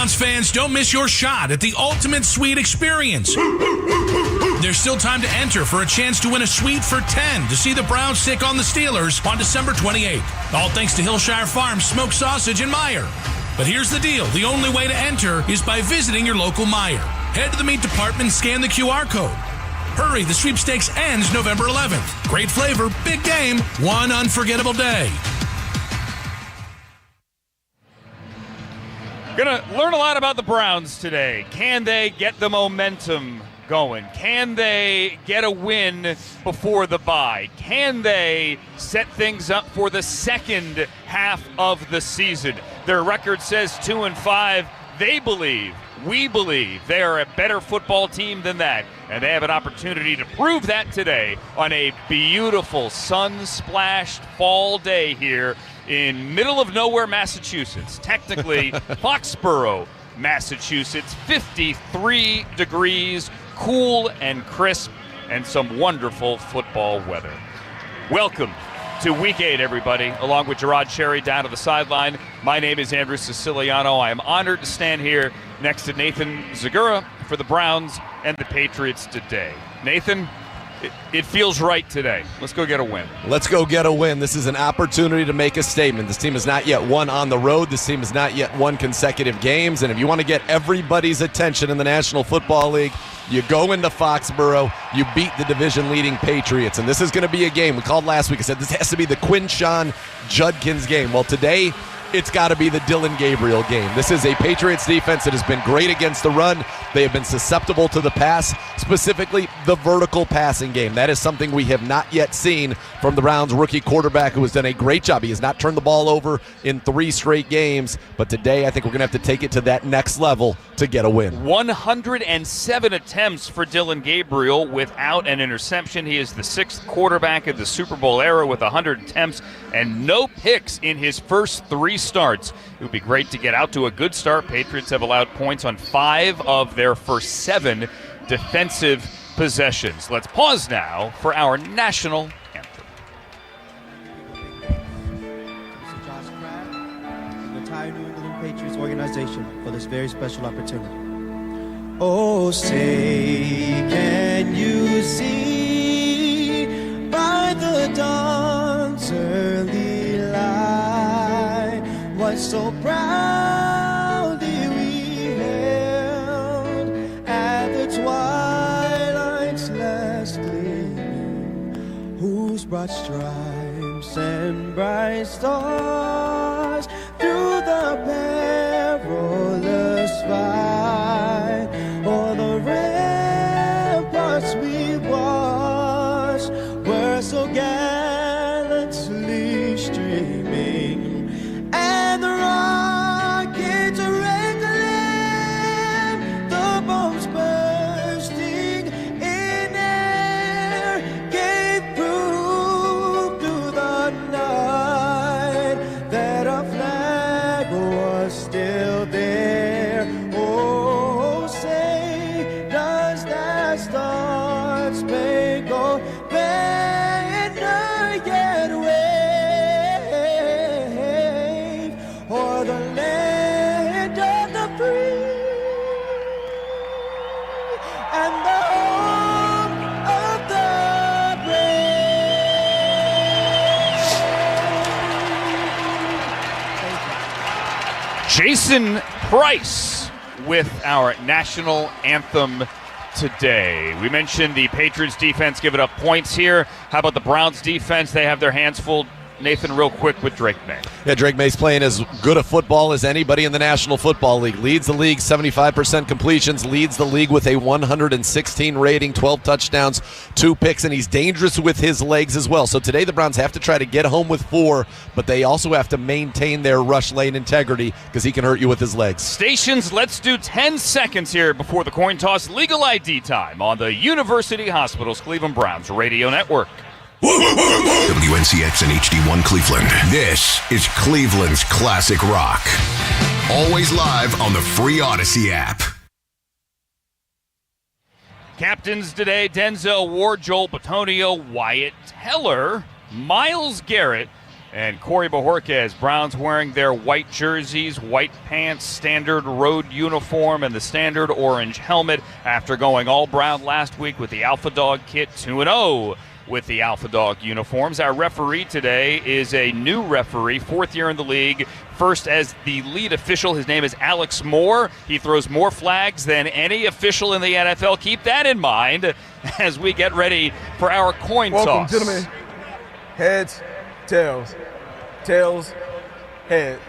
Browns fans, don't miss your shot at the ultimate suite experience. There's still time to enter for a chance to win a suite for 10 to see the Browns take on the Steelers on December 28th. All thanks to Hillshire Farms Smoked Sausage and Meijer. But here's the deal. The only way to enter is by visiting your local Meijer. Head to the meat department and scan the QR code. Hurry, the sweepstakes ends November 11th. Great flavor, big game, one unforgettable day. Gonna learn a lot about the Browns today. Can they get the momentum going? Can they get a win before the bye? Can they set things up for the second half of the season? Their record says 2-5. They believe, we believe, they are a better football team than that. And they have an opportunity to prove that today on a beautiful sun-splashed fall day here in middle of nowhere, Massachusetts. Technically, Foxborough, Massachusetts. 53 degrees, cool and crisp, and some wonderful football weather. Welcome to Week 8, everybody, along with Gerard Cherry down to the sideline. My name is Andrew Siciliano. I am honored to stand here next to Nathan Zagura for the Browns and the Patriots today. Nathan, it feels right today. Let's go get a win. Let's go get a win. This is an opportunity to make a statement. This team has not yet won on the road. This team has not yet won consecutive games. And if you want to get everybody's attention in the National Football League, you go into Foxborough, you beat the division-leading Patriots. And this is going to be a game. We called last week. I said this has to be the Quinshawn Judkins game. Well, today, it's got to be the Dillon Gabriel game. This is a Patriots defense that has been great against the run. They have been susceptible to the pass, specifically the vertical passing game. That is something we have not yet seen from the Browns rookie quarterback, who has done a great job. He has not turned the ball over in 3 straight games, but today I think we're going to have to take it to that next level to get a win. 107 attempts for Dillon Gabriel without an interception. He is the 6th quarterback of the Super Bowl era with 100 attempts and no picks in his first 3 starts. It would be great to get out to a good start. Patriots have allowed points on 5 of their first 7 defensive possessions. Let's pause now for our national anthem. This is Josh Kraft, the entire New England Patriots organization, for this very special opportunity. Oh, say, can you see by the dawn's early light what so proudly we held at the twilight's last gleaming, whose broad stripes and bright stars through the perilous fight o'er the ramparts we watched were so gallantly streaming, and the rockets raked them, the bombs bursting in air gave proof to the night that our flag was still there. Oh, say, does that star-spangled banner yet wave o'er the land of the free and the home of the brave? Jason Price with our national anthem today. We mentioned the Patriots defense giving up points here. How about the Browns defense? They have their hands full. Nathan, real quick with Drake May. Yeah, Drake May's playing as good a football as anybody in the National Football League. Leads the league 75% completions, leads the league with a 116 rating, 12 touchdowns, 2 picks, and he's dangerous with his legs as well. So today the Browns have to try to get home with 4, but they also have to maintain their rush lane integrity because he can hurt you with his legs. Stations, let's do 10 seconds here before the coin toss. Legal ID time on the University Hospitals Cleveland Browns Radio Network. WNCX and HD1 Cleveland. This is Cleveland's Classic Rock. Always live on the free Odyssey app. Captains today: Denzel Ward, Joel Bitonio, Wyatt Teller, Myles Garrett, and Corey Bojorquez. Browns wearing their white jerseys, white pants, standard road uniform, and the standard orange helmet after going all brown last week with the Alpha Dog kit, 2-0 with the Alpha Dog uniforms. Our referee today is a new referee, 4th year in the league, first as the lead official. His name is Alex Moore. He throws more flags than any official in the NFL. Keep that in mind as we get ready for our coin Welcome, toss. gentlemen. Heads, tails. Tails, head.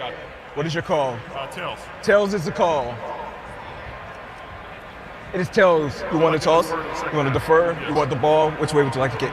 What is your call? Tails. Tails is the call. It is tails. You want to toss? You want to defer? You want the ball? Which way would you like to kick?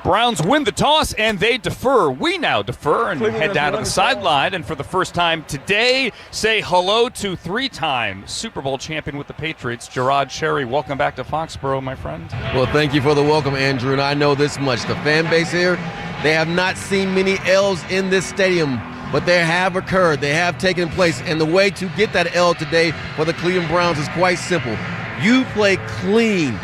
Browns win the toss and they defer. We now defer and Cleveland head down to the has won the sideline, and for the first time today, say hello to 3-time Super Bowl champion with the Patriots, Gerard Cherry. Welcome back to Foxborough, my friend. Well, thank you for the welcome, Andrew, and I know this much. The fan base here, they have not seen many L's in this stadium, but they have occurred. They have taken place, and the way to get that L today for the Cleveland Browns is quite simple. You play clean,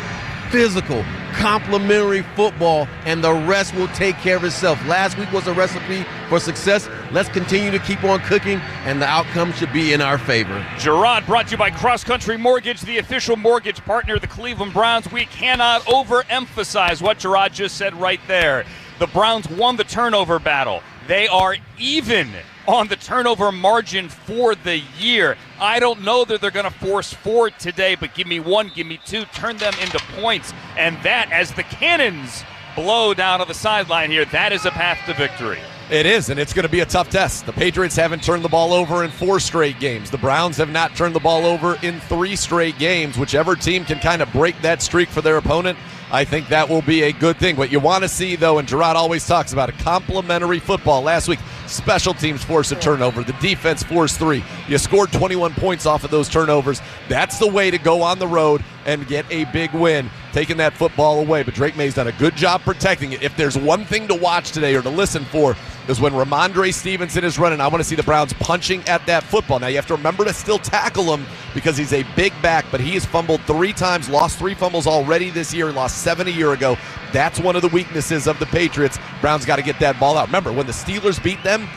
physical, complimentary football, and the rest will take care of itself. Last week was a recipe for success. Let's continue to keep on cooking, and the outcome should be in our favor. Gerard, brought to you by Cross Country Mortgage, the official mortgage partner of the Cleveland Browns. We cannot overemphasize what Gerard just said right there. The Browns won the turnover battle. They are even on the turnover margin for the year. I don't know that they're going to force 4 today, but give me 1, give me 2, turn them into points. And that, as the cannons blow down to the sideline here, that is a path to victory. It is, and it's going to be a tough test. The Patriots haven't turned the ball over in 4 straight games. The Browns have not turned the ball over in 3 straight games. Whichever team can kind of break that streak for their opponent, I think that will be a good thing. What you want to see, though, and Gerard always talks about, a complimentary football. Last week, special teams forced a turnover. The defense forced 3. You scored 21 points off of those turnovers. That's the way to go on the road and get a big win, taking that football away. But Drake May's done a good job protecting it. If there's one thing to watch today or to listen for, is when Ramondre Stevenson is running, I want to see the Browns punching at that football. Now, you have to remember to still tackle him because he's a big back, but he has fumbled 3 times, lost 3 fumbles already this year, lost 7 a year ago. That's one of the weaknesses of the Patriots. Browns got to get that ball out. Remember, when the Steelers beat them,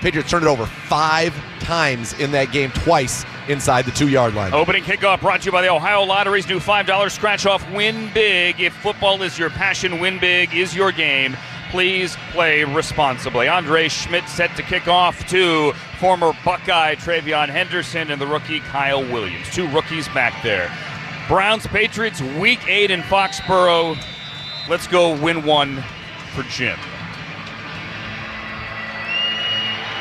Patriots turned it over 5 times in that game, twice inside the 2-yard line. Opening kickoff brought to you by the Ohio Lottery's new $5 scratch-off Win Big. If football is your passion, Win Big is your game. Please play responsibly. Andre Schmidt set to kick off to former Buckeye Travion Henderson and the rookie Kyle Williams. 2 rookies back there. Browns Patriots Week 8 in Foxborough. Let's go win 1 for Jim.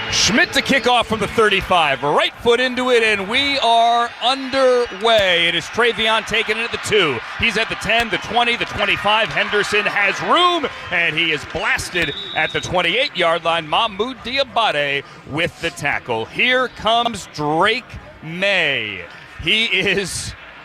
Schmidt to kick off from the 35. Right foot into it, and we are underway. It is Travion taking it at the 2. He's at the 10, the 20, the 25. Henderson has room, and he is blasted at the 28-yard line. Mahmoud Diabate with the tackle. Here comes Drake May.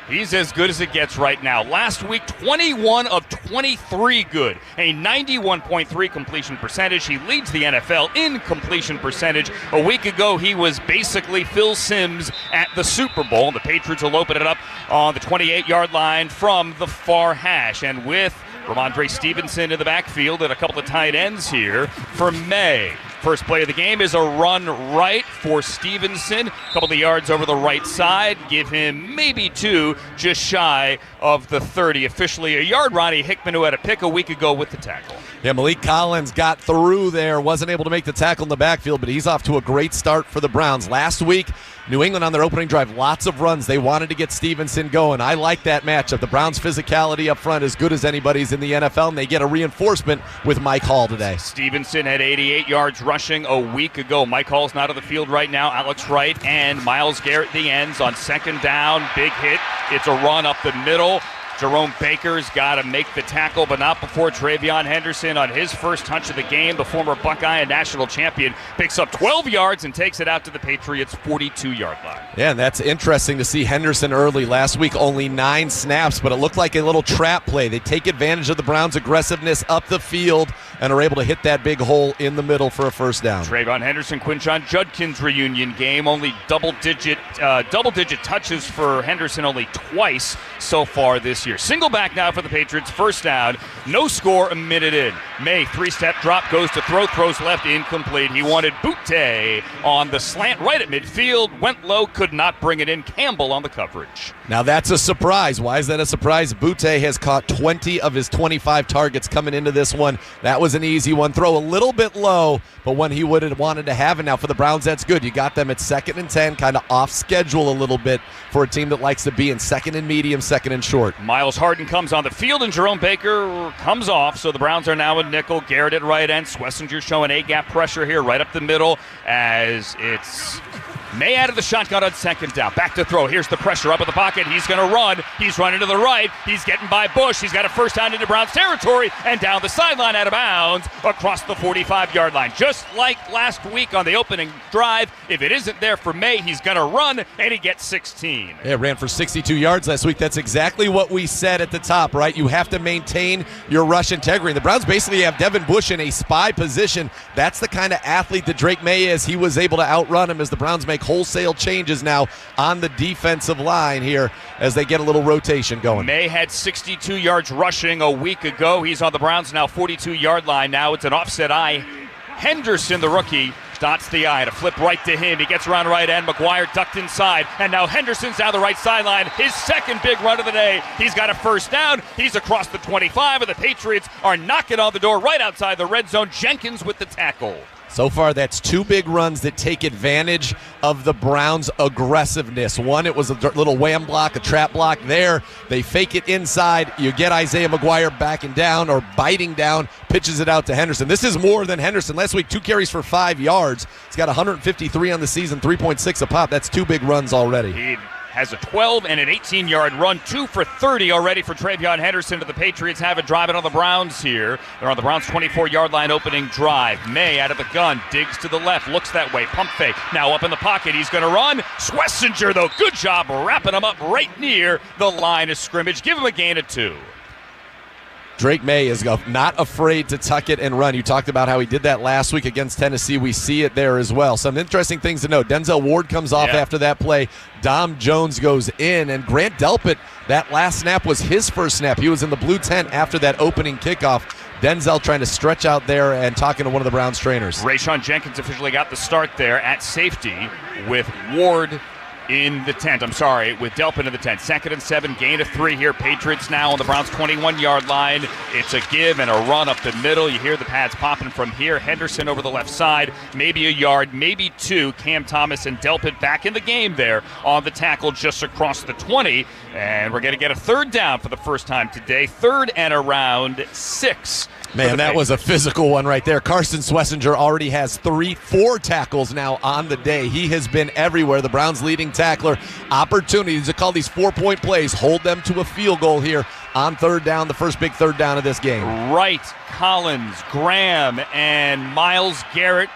He's as good as it gets right now. Last week, 21 of 23 good, a 91.3 completion percentage. He leads the NFL in completion percentage. A week ago, he was basically Phil Simms at the Super Bowl. The Patriots will open it up on the 28-yard line from the far hash. And with Ramondre Stevenson in the backfield and a couple of tight ends here for May. First play of the game is a run right for Stevenson. A couple of yards over the right side. Give him maybe 2, just shy of the 30. Officially a yard. Ronnie Hickman, who had a pick a week ago with the tackle. Yeah, Malik Collins got through there. Wasn't able to make the tackle in the backfield, but he's off to a great start for the Browns. Last week, New England on their opening drive, lots of runs. They wanted to get Stevenson going. I like that matchup. The Browns' physicality up front is good as anybody's in the NFL, and they get a reinforcement with Mike Hall today. Stevenson had 88 yards rushing a week ago. Mike Hall's not on the field right now. Alex Wright and Myles Garrett the ends on second down. Big hit. It's a run up the middle. Jerome Baker's got to make the tackle, but not before Travion Henderson on his first touch of the game. The former Buckeye and national champion picks up 12 yards and takes it out to the Patriots' 42-yard line. Yeah, and that's interesting to see Henderson early. Last week, only 9 snaps, but it looked like a little trap play. They take advantage of the Browns' aggressiveness up the field and are able to hit that big hole in the middle for a first down. Travion Henderson, Quinshon Judkins reunion game. Only double-digit touches for Henderson only twice so far this year. here. Single back now for the Patriots. First down. No score a minute in. May, three-step drop, goes to throws left, incomplete. He wanted Butte on the slant right at midfield. Went low, could not bring it in. Campbell on the coverage. Now that's a surprise. Why is that a surprise? Butte has caught 20 of his 25 targets coming into this one. That was an easy one. Throw a little bit low, but one he would have wanted to have. And now for the Browns, that's good. You got them at 2nd and 10, kind of off schedule a little bit for a team that likes to be in 2nd and medium, 2nd and short. Miles Harden comes on the field, and Jerome Baker comes off. So the Browns are now in nickel. Garrett at right end. Schlesinger showing A-gap pressure here right up the middle as it's May out of the shotgun on 2nd down. Back to throw. Here's the pressure up in the pocket. He's going to run. He's running to the right. He's getting by Bush. He's got a first down into Browns territory and down the sideline out of bounds across the 45-yard line. Just like last week on the opening drive, if it isn't there for May, he's going to run, and he gets 16. Yeah, ran for 62 yards last week. That's exactly what we said at the top, right? You have to maintain your rush integrity. The Browns basically have Devin Bush in a spy position. That's the kind of athlete that Drake May is. He was able to outrun him as the Browns make wholesale changes now on the defensive line here as they get a little rotation going. May had 62 yards rushing a week ago. He's on the Browns now 42-yard line. Now it's an offset eye. Henderson, the rookie, dots the eye to flip right to him. He gets around right end. McGuire ducked inside, and now Henderson's down the right sideline. His second big run of the day. He's got a first down. He's across the 25, and the Patriots are knocking on the door right outside the red zone. Jenkins with the tackle. So far, that's two big runs that take advantage of the Browns' aggressiveness. One, it was a little wham block, a trap block there. They fake it inside. You get Isaiah McGuire backing down or biting down, pitches it out to Henderson. This is more than Henderson. Last week, 2 carries for 5 yards. He's got 153 on the season, 3.6 a pop. That's 2 big runs already. He has a 12 and an 18-yard run, 2 for 30 already for Travion Henderson. To the Patriots have it driving on the Browns here. They're on the Browns' 24-yard line opening drive. May out of the gun, digs to the left, looks that way, pump fake. Now up in the pocket, he's going to run. Schlesinger, though, good job wrapping him up right near the line of scrimmage. Give him a gain of 2. Drake May is not afraid to tuck it and run. You talked about how he did that last week against Tennessee. We see it there as well. Some interesting things to note. Denzel Ward comes off after that play. Dom Jones goes in, and Grant Delpit, that last snap was his first snap. He was in the blue tent after that opening kickoff. Denzel trying to stretch out there and talking to one of the Browns trainers. Rayshon Jenkins officially got the start there at safety with Ward in the tent. With Delpin in the tent. 2nd and 7, gain of 3 here. Patriots now on the Browns' 21-yard line. It's a give and a run up the middle. You hear the pads popping from here. Henderson over the left side. Maybe a yard, maybe 2. Cam Thomas and Delpit back in the game there on the tackle just across the 20. And we're going to get a 3rd down for the first time today. 3rd and around 6. Man, that was a physical one right there. Carson Schlesinger already has 4 tackles now on the day. He has been everywhere. The Browns' leading tackler. Opportunities to call these 4-point plays. Hold them to a field goal here on 3rd down, the first big 3rd down of this game. Wright, Collins, Graham, and Myles Garrett,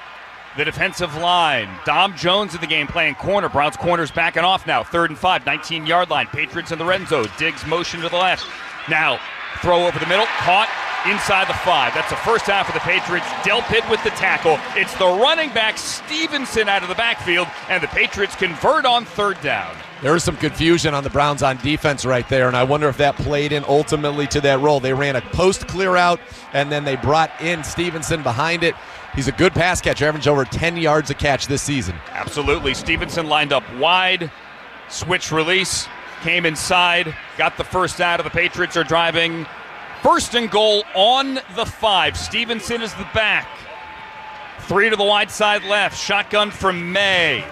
the defensive line. Dom Jones in the game playing corner. Browns corners backing off now. 3rd and 5, 19-yard line. Patriots in the red zone. Diggs motion to the left. Now, throw over the middle. Caught inside the 5. That's a first down for the Patriots. Delpit with the tackle. It's the running back Stevenson out of the backfield, and the Patriots convert on 3rd down. There was some confusion on the Browns on defense right there, and I wonder if that played in ultimately to that role. They ran a post clear out, and then they brought in Stevenson behind it. He's a good pass catcher, averaged over 10 yards a catch this season. Absolutely. Stevenson lined up wide, switch release, came inside, got the first out of the Patriots are driving. 1st and goal on the 5. Stevenson is the back. 3 to the wide side left. Shotgun from May.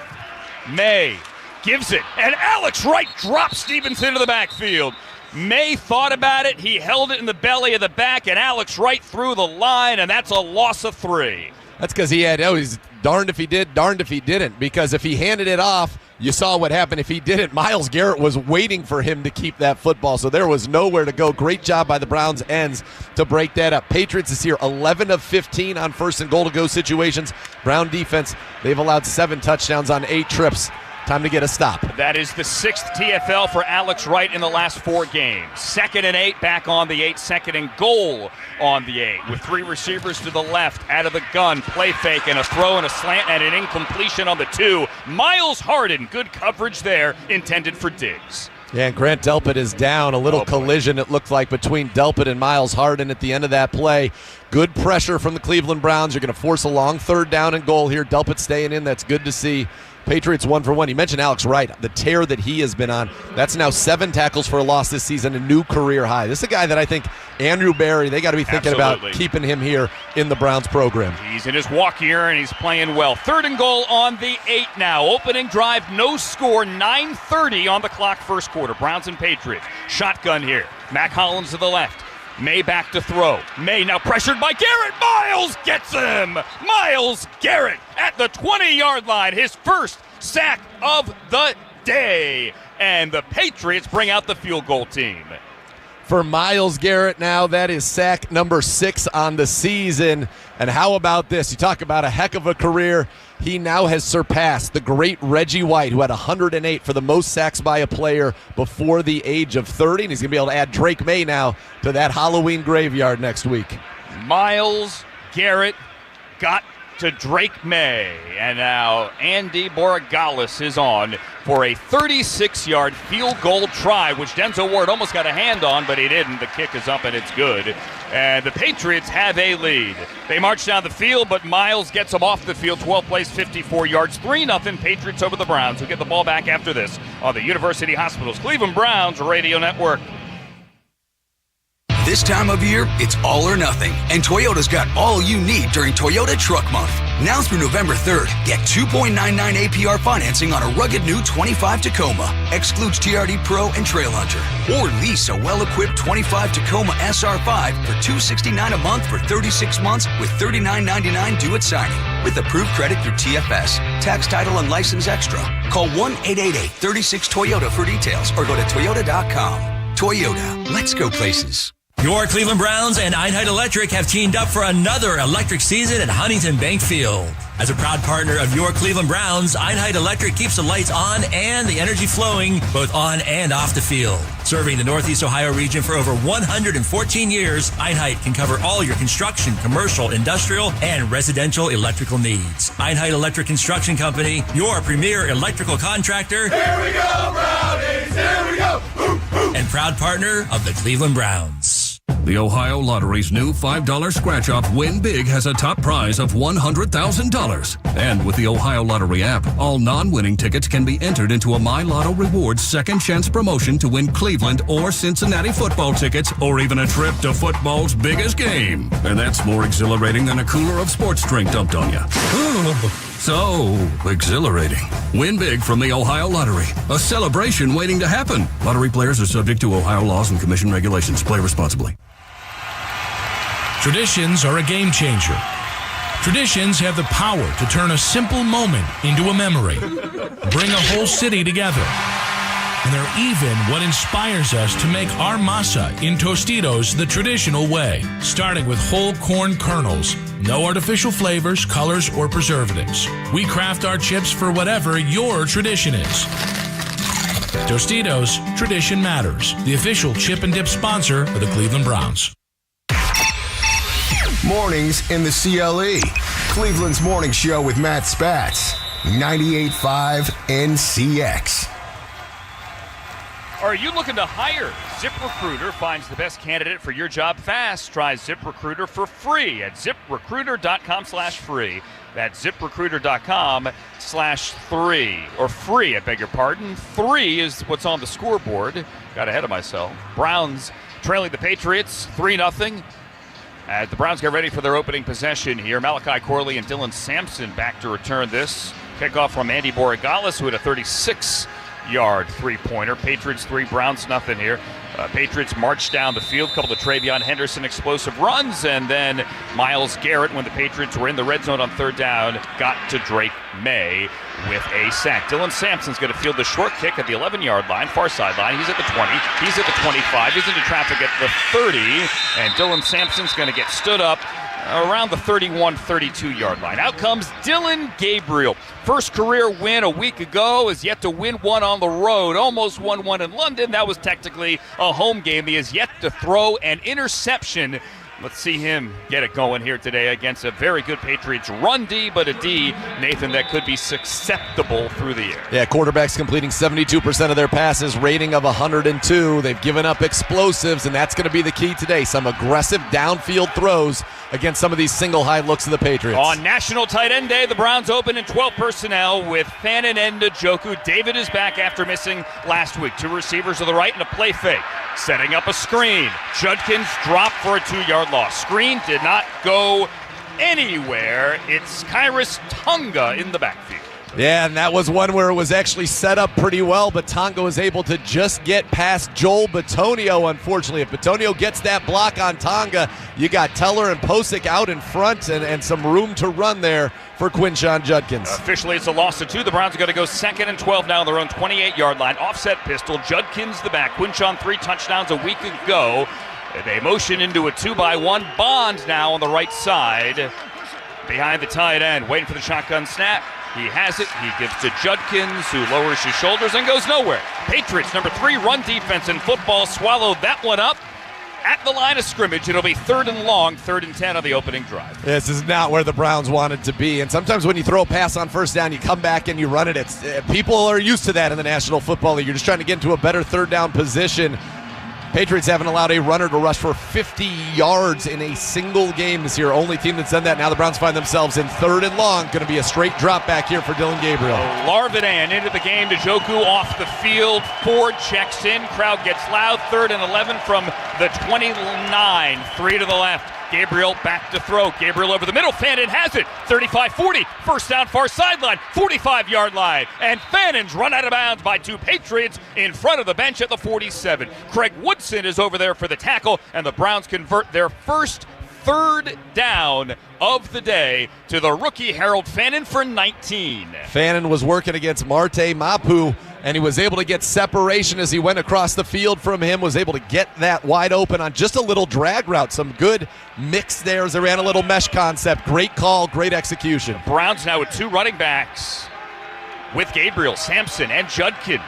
May gives it, and Alex Wright drops Stevenson into the backfield. May thought about it. He held it in the belly of the back, and Alex Wright through the line, and that's a loss of 3. That's because he's darned if he did, darned if he didn't. Because if he handed it off, you saw what happened. If he didn't, Myles Garrett was waiting for him to keep that football, so there was nowhere to go. Great job by the Browns ends to break that up. Patriots is here 11 of 15 on 1st and goal to go situations. Brown defense, they've allowed 7 touchdowns on 8 trips. Time to get a stop. That is the 6th TFL for Alex Wright in the last 4 games. 2nd and 8, back on the 8. 2nd and goal on the 8. With 3 receivers to the left, out of the gun, play fake, and a throw and a slant, and an incompletion on the 2. Myles Harden, good coverage there, intended for Diggs. Yeah, and Grant Delpit is down. A little collision, it looked like, between Delpit and Miles Harden at the end of that play. Good pressure from the Cleveland Browns. You're going to force a long third down and goal here. Delpit staying in. That's good to see. Patriots 1 for 1. You mentioned Alex Wright, the tear that he has been on. That's now 7 tackles for a loss this season, a new career high. This is a guy that I think Andrew Berry, they got to be thinking about keeping him here in the Browns program. He's in his walk year, and he's playing well. 3rd and goal on the 8 now. Opening drive, no score, 9:30 on the clock, first quarter. Browns and Patriots. Shotgun here. Mac Hollins to the left. May back to throw. May now pressured by Garrett. Miles gets him. Miles Garrett at the 20-yard line. His first sack of the day. And the Patriots bring out the field goal team. For Miles Garrett now, that is sack number 6 on the season. And how about this? You talk about a heck of a career. He now has surpassed the great Reggie White, who had 108 for the most sacks by a player before the age of 30. And he's going to be able to add Drake May now to that Halloween graveyard next week. Miles Garrett got to Drake May. And now Andy Borregales is on for a 36-yard field goal try, which Denzel Ward almost got a hand on, but he didn't. The kick is up and it's good. And the Patriots have a lead. They march down the field, but Miles gets them off the field. 12 plays, 54 yards, 3-0 Patriots over the Browns, who get the ball back after this on the University Hospitals Cleveland Browns Radio Network. This time of year, it's all or nothing, and Toyota's got all you need during Toyota Truck Month. Now through November 3rd, get 2.99 APR financing on a rugged new 25 Tacoma, excludes TRD Pro and Trail Hunter. Or lease a well-equipped 25 Tacoma SR5 for $269 a month for 36 months with $39.99 due at signing. With approved credit through TFS, tax, title, and license extra. Call 1-888-36-TOYOTA for details or go to Toyota.com. Toyota, let's go places. Your Cleveland Browns and Einheit Electric have teamed up for another electric season at Huntington Bank Field. As a proud partner of your Cleveland Browns, Einheit Electric keeps the lights on and the energy flowing both on and off the field. Serving the Northeast Ohio region for over 114 years, Einheit can cover all your construction, commercial, industrial, and residential electrical needs. Einheit Electric Construction Company, your premier electrical contractor. Here we go, Brownies! Here we go! And proud partner of the Cleveland Browns. The Ohio Lottery's new $5 scratch-off Win Big has a top prize of $100,000. And with the Ohio Lottery app, all non-winning tickets can be entered into a My Lotto Rewards second chance promotion to win Cleveland or Cincinnati football tickets or even a trip to football's biggest game. And that's more exhilarating than a cooler of sports drink dumped on you. So exhilarating. Win big from the Ohio Lottery. A celebration waiting to happen. Lottery players are subject to Ohio laws and commission regulations. Play responsibly. Traditions are a game changer. Traditions have the power to turn a simple moment into a memory, bring a whole city together. And they're even what inspires us to make our masa in Tostitos the traditional way, starting with whole corn kernels, no artificial flavors, colors, or preservatives. We craft our chips for whatever your tradition is. Tostitos, tradition matters. The official chip and dip sponsor of the Cleveland Browns. Mornings in the CLE. Cleveland's morning show with Matt Spatz. 98.5 NCX. Are you looking to hire? ZipRecruiter finds the best candidate for your job fast. Try ZipRecruiter for free at ZipRecruiter.com/free. That's ZipRecruiter.com/3. Or free, I beg your pardon. 3 is what's on the scoreboard. Got ahead of myself. Browns trailing the Patriots 3-0. As the Browns get ready for their opening possession here, Malachi Corley and Dylan Sampson back to return this. Kickoff from Andy Borregales, who had a 36-yard three-pointer. Patriots 3, Browns nothing here. Patriots march down the field, couple of Travion Henderson explosive runs, and then Miles Garrett, when the Patriots were in the red zone on third down, got to Drake May with a sack. Dylan Sampson's going to field the short kick at the 11-yard line, far sideline. He's at the 20, he's at the 25, he's into traffic at the 30, and Dylan Sampson's going to get stood up around the 31-32-yard line. Out comes Dylan Gabriel. First career win a week ago, is yet to win one on the road. Almost won one in London. That was technically a home game. He has yet to throw an interception Let's see him get it going here today against a very good Patriots run D, but a D, Nathan, that could be susceptible through the air. Yeah, quarterbacks completing 72% of their passes, rating of 102. They've given up explosives, and that's going to be the key today. Some aggressive downfield throws against some of these single high looks of the Patriots. On National Tight End Day, the Browns open in 12 personnel with Fannin and Njoku. David is back after missing last week. 2 receivers to the right and a play fake. Setting up a screen. Judkins dropped for a 2-yard loss. Screen did not go anywhere. It's Kyrus Tunga in the backfield. Yeah, and that was one where it was actually set up pretty well, but Tonga was able to just get past Joel Bitonio, unfortunately. If Bitonio gets that block on Tonga, you got Teller and Posick out in front and some room to run there for Quinshon Judkins. Officially, it's a loss of 2. The Browns are going to go 2nd and 12 now on their own 28-yard line. Offset pistol. Judkins the back. Quinshon 3 touchdowns a week ago. They motion into a 2-by-1. Bond now on the right side behind the tight end, waiting for the shotgun snap. He has it. He gives to Judkins, who lowers his shoulders and goes nowhere. Patriots, number 3 run defense in football, swallowed that one up. At the line of scrimmage, it'll be 3rd and long, 3rd and 10 on the opening drive. This is not where the Browns wanted to be. And sometimes when you throw a pass on first down, you come back and you run it. People are used to that in the National Football League. You're just trying to get into a better 3rd down position. Patriots haven't allowed a runner to rush for 50 yards in a single game this year. Only team that's done that. Now the Browns find themselves in 3rd and long. Going to be a straight drop back here for Dylan Gabriel. Larvidan into the game. Njoku off the field. Ford checks in. Crowd gets loud. 3rd and 11 from the 29. 3 to the left. Gabriel back to throw. Gabriel over the middle. Fannin has it. 35-40. First down, far sideline. 45-yard line. And Fannin's run out of bounds by 2 Patriots in front of the bench at the 47. Craig Woodson is over there for the tackle, and the Browns convert their first 3rd down of the day to the rookie Harold Fannin for 19. Fannin was working against Marte Mapu, and he was able to get separation as he went across the field from him, was able to get that wide open on just a little drag route. Some good mix there as they ran a little mesh concept. Great call, great execution. Browns now with 2 running backs with Gabriel, Sampson, and Judkins.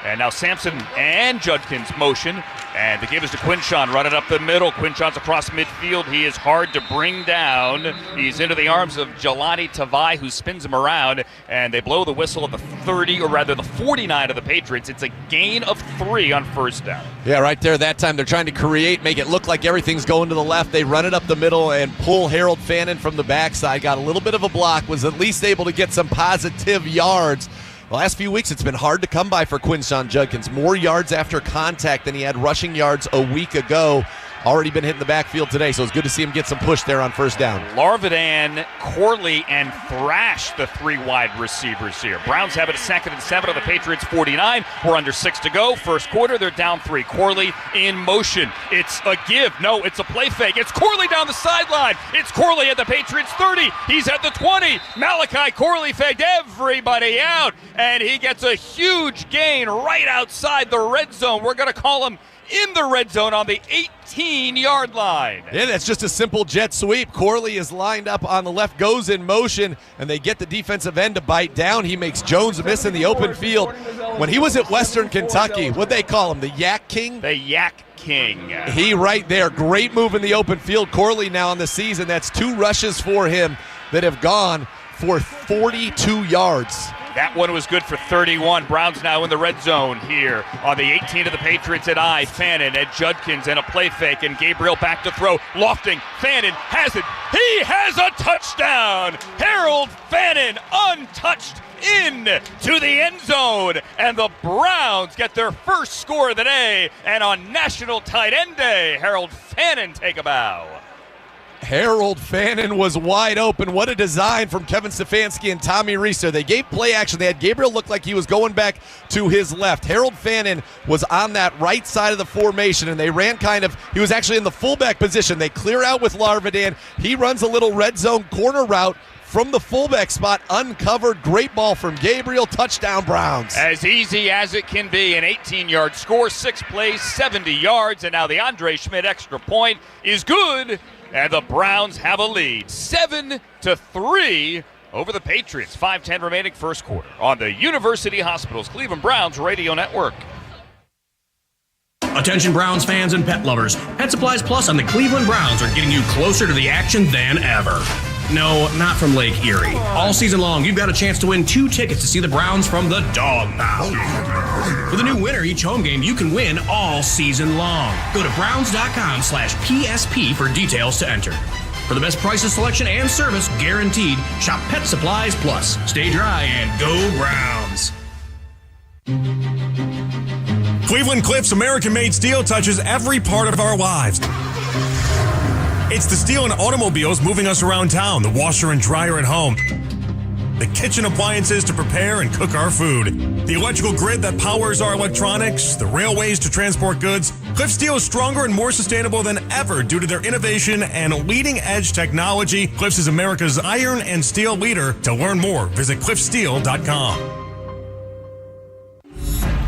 And now Sampson and Judkins motion. And the give is to Quinshon, running up the middle. Quinshon's across midfield. He is hard to bring down. He's into the arms of Jelani Tavai, who spins him around. And they blow the whistle at the 30, or rather the 49 of the Patriots. It's a gain of 3 on first down. Yeah, right there that time they're trying to create, make it look like everything's going to the left. They run it up the middle and pull Harold Fannin from the backside. Got a little bit of a block, was at least able to get some positive yards. The last few weeks, it's been hard to come by for Quinshon Judkins. More yards after contact than he had rushing yards a week ago. Already been hitting the backfield today, so it's good to see him get some push there on first down. Larvidan, Corley, and Thrash, the 3 wide receivers here. Browns have it a 2nd and 7 on the Patriots 49. We're under 6 to go. First quarter, they're down 3. Corley in motion. It's a give. No, it's a play fake. It's Corley down the sideline. It's Corley at the Patriots 30. He's at the 20. Malachi Corley faked everybody out, and he gets a huge gain right outside the red zone. We're going to call him in the red zone on the 18-yard line. Yeah, that's just a simple jet sweep. Corley is lined up on the left, goes in motion, and they get the defensive end to bite down. He makes Jones miss in the open field. When he was at Western Kentucky, what'd they call him, the Yak King? The Yak King. He right there. Great move in the open field. Corley now on the season, that's 2 rushes for him that have gone for 42 yards. That one was good for 31. Browns now in the red zone here on the 18 of the Patriots at I. Fannin at Judkins and a play fake, and Gabriel back to throw. Lofting. Fannin has it. He has a touchdown. Harold Fannin untouched in to the end zone, and the Browns get their first score of the day. And on National Tight End Day, Harold Fannin take a bow. Harold Fannin was wide open. What a design from Kevin Stefanski and Tommy Reister. They gave play action. They had Gabriel look like he was going back to his left. Harold Fannin was on that right side of the formation, and they ran he was actually in the fullback position. They clear out with Larvidan. He runs a little red zone corner route from the fullback spot, uncovered. Great ball from Gabriel. Touchdown, Browns. As easy as it can be. An 18-yard score, 6 plays, 70 yards, and now the Andre Schmidt extra point is good. And the Browns have a lead, 7-3 over the Patriots. 5:10 remaining first quarter on the University Hospitals Cleveland Browns Radio Network. Attention Browns fans and pet lovers. Pet Supplies Plus on the Cleveland Browns are getting you closer to the action than ever. No, not from Lake Erie. All season long, you've got a chance to win 2 tickets to see the Browns from the Dog Pound. For the new winner each home game, you can win all season long. Go to browns.com/PSP for details to enter. For the best prices, selection, and service guaranteed, shop Pet Supplies Plus. Stay dry and go Browns. Cleveland Cliffs American-made steel touches every part of our lives. It's the steel and automobiles moving us around town, the washer and dryer at home, the kitchen appliances to prepare and cook our food, the electrical grid that powers our electronics, the railways to transport goods. Cliff Steel is stronger and more sustainable than ever due to their innovation and leading-edge technology. Cliffs is America's iron and steel leader. To learn more, visit cliffsteel.com.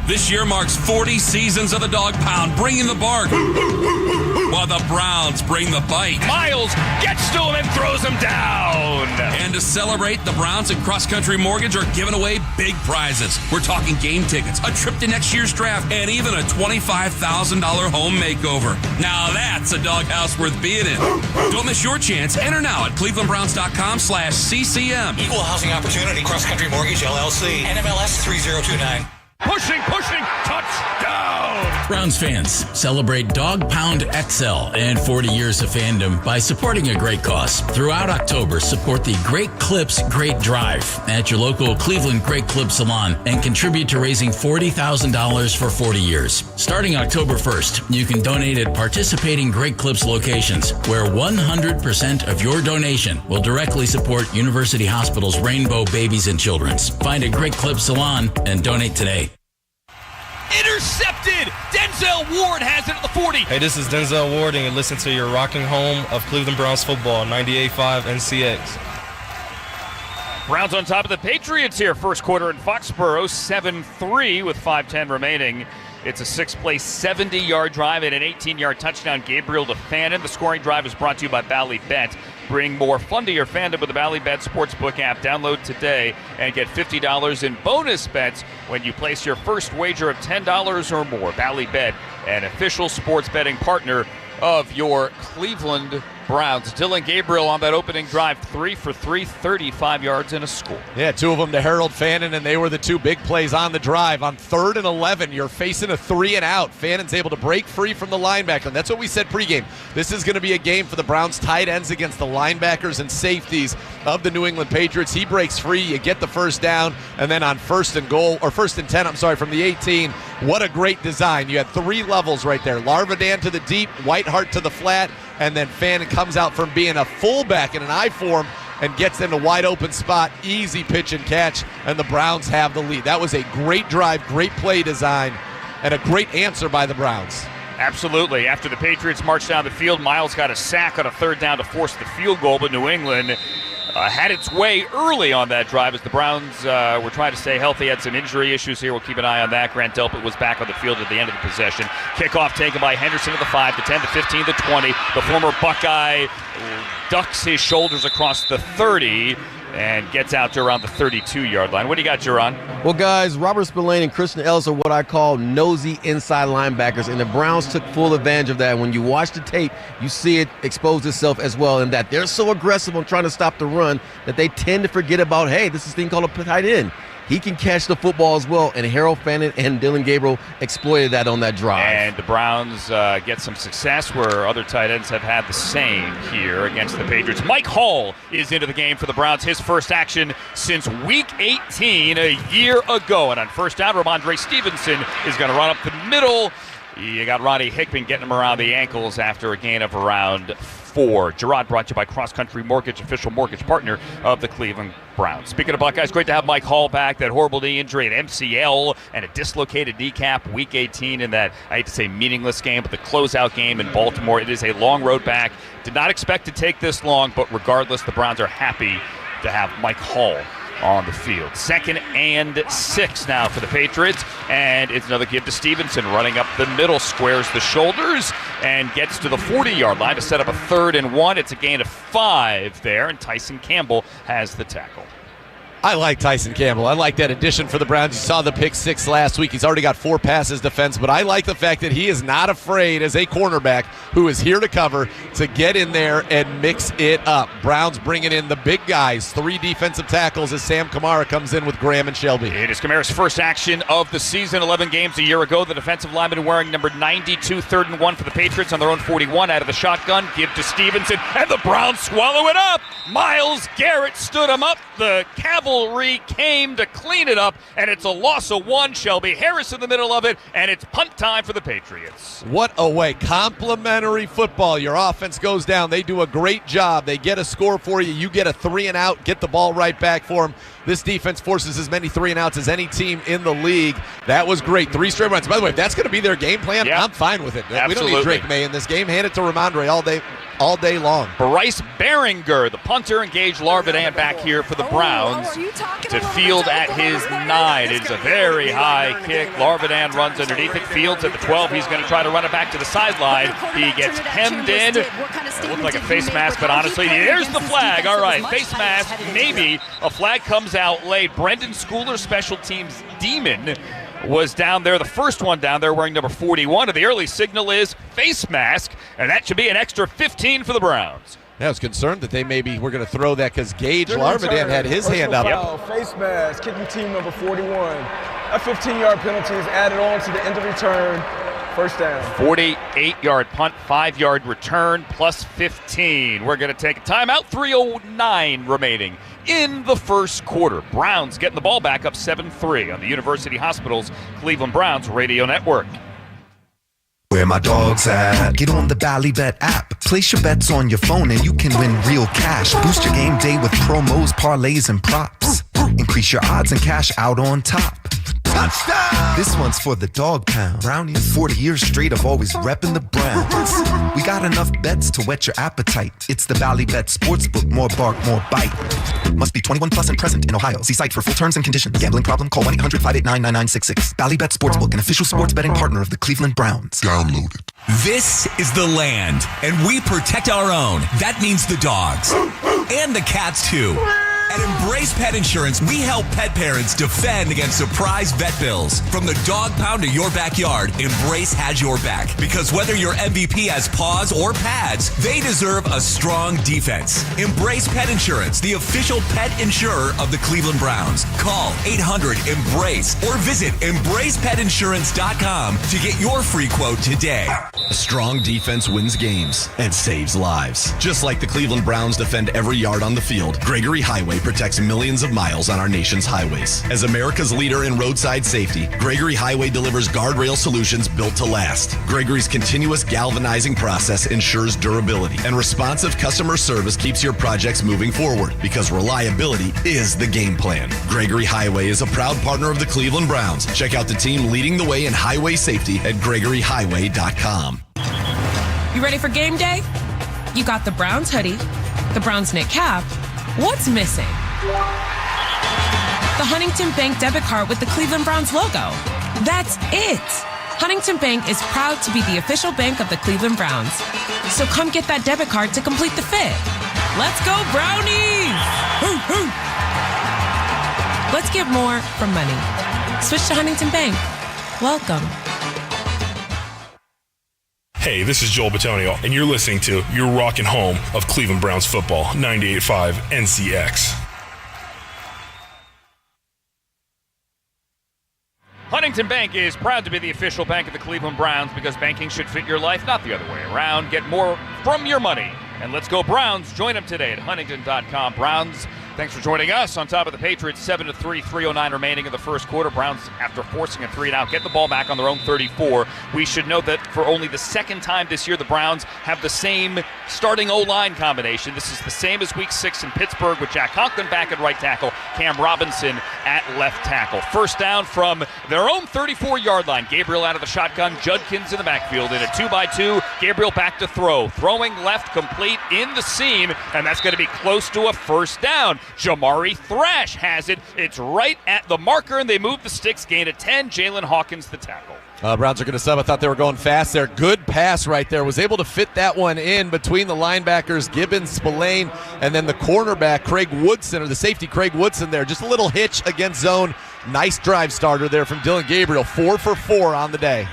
This year marks 40 seasons of the Dog Pound, bringing the bark, while the Browns bring the bite. Miles gets to him and throws him down. And to celebrate, the Browns and Cross Country Mortgage are giving away big prizes. We're talking game tickets, a trip to next year's draft, and even a $25,000 home makeover. Now that's a doghouse worth being in. Don't miss your chance. Enter now at clevelandbrowns.com/CCM. Equal housing opportunity, Cross Country Mortgage, LLC, NMLS 3029. Pushing, touchdown! Browns fans, celebrate Dog Pound XL and 40 years of fandom by supporting a great cause. Throughout October, support the Great Clips Great Drive at your local Cleveland Great Clip Salon and contribute to raising $40,000 for 40 years. Starting October 1st, you can donate at participating Great Clips locations, where 100% of your donation will directly support University Hospital's Rainbow Babies and Children's. Find a Great Clip Salon and donate today. Intercepted! Denzel Ward has it at the 40. Hey, this is Denzel Ward, and you listen to your rocking home of Cleveland Browns football, 98.5 NCX. Browns on top of the Patriots here. First quarter in Foxborough, 7-3 with 5:10 remaining. It's a 6-play, 70-yard drive and an 18-yard touchdown. Gabriel to Fannin. The scoring drive is brought to you by Bally Bet. Bring more fun to your fandom with the Bally Bet Sportsbook app. Download today and get $50 in bonus bets when you place your first wager of $10 or more. Bally Bet, an official sports betting partner of your Cleveland Browns. Dylan Gabriel on that opening drive, 3 for 3, 35 yards and a score. Yeah, 2 of them to Harold Fannin, and they were the 2 big plays on the drive. On 3rd and 11, you're facing a 3 and out. Fannin's able to break free from the linebacker, and that's what we said pregame. This is going to be a game for the Browns tight ends against the linebackers and safeties of the New England Patriots. He breaks free, you get the first down, and then on 1st and 10, from the 18, what a great design. You had 3 levels right there. Larvadan to the deep, Whitehart to the flat, and then Fannin comes out from being a fullback in an I form and gets into wide open spot. Easy pitch and catch, and the Browns have the lead. That was a great drive, great play design, and a great answer by the Browns. Absolutely. After the Patriots marched down the field, Miles got a sack on a 3rd down to force the field goal, but New England had its way early on that drive as the Browns were trying to stay healthy. Had some injury issues here. We'll keep an eye on that. Grant Delpit was back on the field at the end of the possession. Kickoff taken by Henderson to the 5, the 10, the 15, the 20. The former Buckeye ducks his shoulders across the 30 and gets out to around the 32-yard line. What do you got, Jaron? Well, guys, Robert Spillane and Christian Ellis are what I call nosy inside linebackers, and the Browns took full advantage of that. When you watch the tape, you see it expose itself as well, in that they're so aggressive on trying to stop the run that they tend to forget about, hey, this is a thing called a tight end. He can catch the football as well, and Harold Fannin and Dylan Gabriel exploited that on that drive. And the Browns get some success where other tight ends have had the same here against the Patriots. Mike Hall is into the game for the Browns. His first action since Week 18 a year ago. And on 1st down, Ramondre Stevenson is going to run up the middle. You got Ronnie Hickman getting him around the ankles after a gain of around 4. Gerard brought to you by Cross Country Mortgage, official mortgage partner of the Cleveland Browns. Speaking of Buckeyes, great to have Mike Hall back. That horrible knee injury, an MCL, and a dislocated kneecap Week 18 in that, I hate to say meaningless game, but the closeout game in Baltimore. It is a long road back. Did not expect to take this long, but regardless, the Browns are happy to have Mike Hall on the field. 2nd and 6 now for the Patriots, and it's another give to Stevenson, running up the middle, squares the shoulders, and gets to the 40-yard line to set up a 3rd and 1. It's a gain of 5 there, and Tyson Campbell has the tackle. I like Tyson Campbell. I like that addition for the Browns. You saw the pick 6 last week. He's already got 4 passes defense, but I like the fact that he is not afraid as a cornerback who is here to cover to get in there and mix it up. Browns bringing in the big guys, 3 defensive tackles as Sam Kamara comes in with Graham and Shelby. It is Kamara's first action of the season, 11 games a year ago. The defensive lineman wearing number 92, 3rd and 1 for the Patriots on their own 41 out of the shotgun. Give to Stevenson, and the Browns swallow it up. Myles Garrett stood him up. The cavalry came to clean it up, and it's a loss of 1. Shelby Harris in the middle of it, and it's punt time for the Patriots. What a way. Complimentary football. Your offense goes down. They do a great job. They get a score for you. You get a 3 and out, get the ball right back for them. This defense forces as many 3 and outs as any team in the league. That was great. 3 straight runs. By the way, if that's going to be their game plan, yeah, I'm fine with it. Absolutely. We don't need Drake May in this game. Hand it to Ramondre all day long. Bryce Behringer, the punter, engaged Larvidan back here for the Browns to field at his 9. It's a very high kick. Larvidan runs underneath it, fields at the 12. He's going to try to run it back to the sideline. He gets hemmed in. It looked like a face mask, but honestly, there's the flag. All right, face mask, maybe. A flag comes out late. Brendan Schooler, special teams demon, was down there, the first one down there, wearing number 41. And the early signal is face mask, and that should be an extra 15 for the Browns. I was concerned that they maybe were going to throw that because Gage Larvidan had his hand up. Foul, face mask, kicking team number 41. A 15-yard penalty is added on to the end of return. First down. 48-yard punt, 5-yard return, plus 15. We're going to take a timeout. 3:09 remaining in the first quarter. Browns getting the ball back up 7-3 on the University Hospitals Cleveland Browns Radio Network. Where my dog's at? Get on the Ballybet app. Place your bets on your phone and you can win real cash. Boost your game day with promos, parlays, and props. Increase your odds and cash out on top. Touchdown! This one's for the dog pound. Brownies, 40 years straight of always repping the Browns. We got enough bets to whet your appetite. It's the Ballybet Sportsbook. More bark, more bite. Must be 21 plus and present in Ohio. See site for full terms and conditions. Gambling problem? Call 1-800-589-9966. Ballybet Sportsbook, an official sports betting partner of the Cleveland Browns. Download it. This is the land, and we protect our own. That means the dogs. And the cats, too. At Embrace Pet Insurance, we help pet parents defend against surprise vet bills. From the dog pound to your backyard, Embrace has your back. Because whether your MVP has paws or pads, they deserve a strong defense. Embrace Pet Insurance, the official pet insurer of the Cleveland Browns. Call 800-EMBRACE or visit EmbracePetInsurance.com to get your free quote today. A strong defense wins games and saves lives. Just like the Cleveland Browns defend every yard on the field, Gregory Highway protects millions of miles on our nation's highways. As America's leader in roadside safety, Gregory Highway delivers guardrail solutions built to last. Gregory's continuous galvanizing process ensures durability, and responsive customer service keeps your projects moving forward because reliability is the game plan. Gregory Highway is a proud partner of the Cleveland Browns. Check out the team leading the way in highway safety at GregoryHighway.com. You ready for game day? You got the Browns hoodie, the Browns knit cap. What's missing? The Huntington Bank debit card with the Cleveland Browns logo. That's it. Huntington Bank is proud to be the official bank of the Cleveland Browns. So come get that debit card to complete the fit. Let's go, Brownies! Hoo, hoo. Let's get more from money. Switch to Huntington Bank. Welcome. Hey, this is Joel Bitonio, and you're listening to Your Rockin' Home of Cleveland Browns Football, 98.5 NCX. Huntington Bank is proud to be the official bank of the Cleveland Browns because banking should fit your life, not the other way around. Get more from your money. And let's go Browns. Join them today at huntington.com. Browns, thanks for joining us. On top of the Patriots, 7-3, 3:09 remaining in the first quarter. Browns, after forcing a 3-and-out, get the ball back on their own 34. We should note that for only the second time this year, the Browns have the same starting O-line combination. This is the same as Week 6 in Pittsburgh with Jack Conklin back at right tackle, Cam Robinson at left tackle. First down from their own 34-yard line. Gabriel out of the shotgun, Judkins in the backfield in a 2-by-2. Gabriel back to throw. Throwing left, complete in the seam, and that's going to be close to a first down. Jamari Thrash has it. It's right at the marker, and they move the sticks, gain of 10. Jalen Hawkins, the tackle. Browns are going to sub. I thought they were going fast there. Good pass right there. Was able to fit that one in between the linebackers, Gibbons, Spillane, and then the cornerback, Craig Woodson, or the safety, Craig Woodson there. Just a little hitch against zone. Nice drive starter there from Dylan Gabriel. 4 for 4 on the day.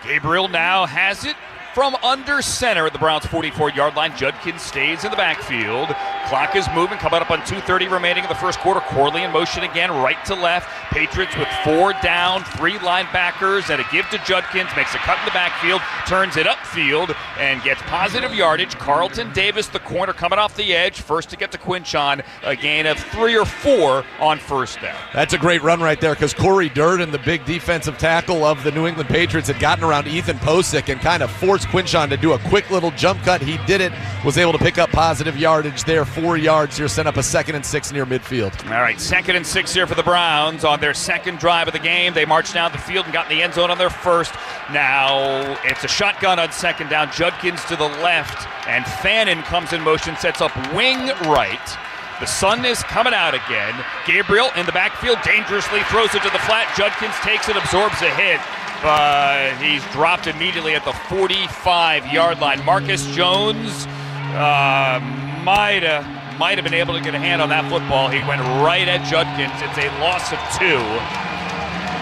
Gabriel now has it from under center at the Browns' 44-yard line. Judkins stays in the backfield. Clock is moving, coming up on 2:30 remaining in the first quarter. Corley in motion again, right to left. Patriots with 4 down, 3 linebackers, and a give to Judkins. Makes a cut in the backfield, turns it upfield, and gets positive yardage. Carlton Davis, the corner, coming off the edge. First to get to Quinchon. A gain of 3 or 4 on first down. That's a great run right there because Corey Durden, the big defensive tackle of the New England Patriots, had gotten around Ethan Posick and kind of forced Quinchon to do a quick little jump cut. He did it, was able to pick up positive yardage there, 4 yards here, sent up a 2nd and 6 near midfield. All right, 2nd and 6 here for the Browns on their second drive of the game. They marched down the field and got in the end zone on their first. Now it's a shotgun on 2nd down. Judkins to the left, and Fannin comes in motion, sets up wing right. The sun is coming out again. Gabriel in the backfield dangerously throws it to the flat. Judkins takes it, absorbs a hit, but he's dropped immediately at the 45-yard line. Marcus Jones might have been able to get a hand on that football. He went right at Judkins. It's a loss of 2.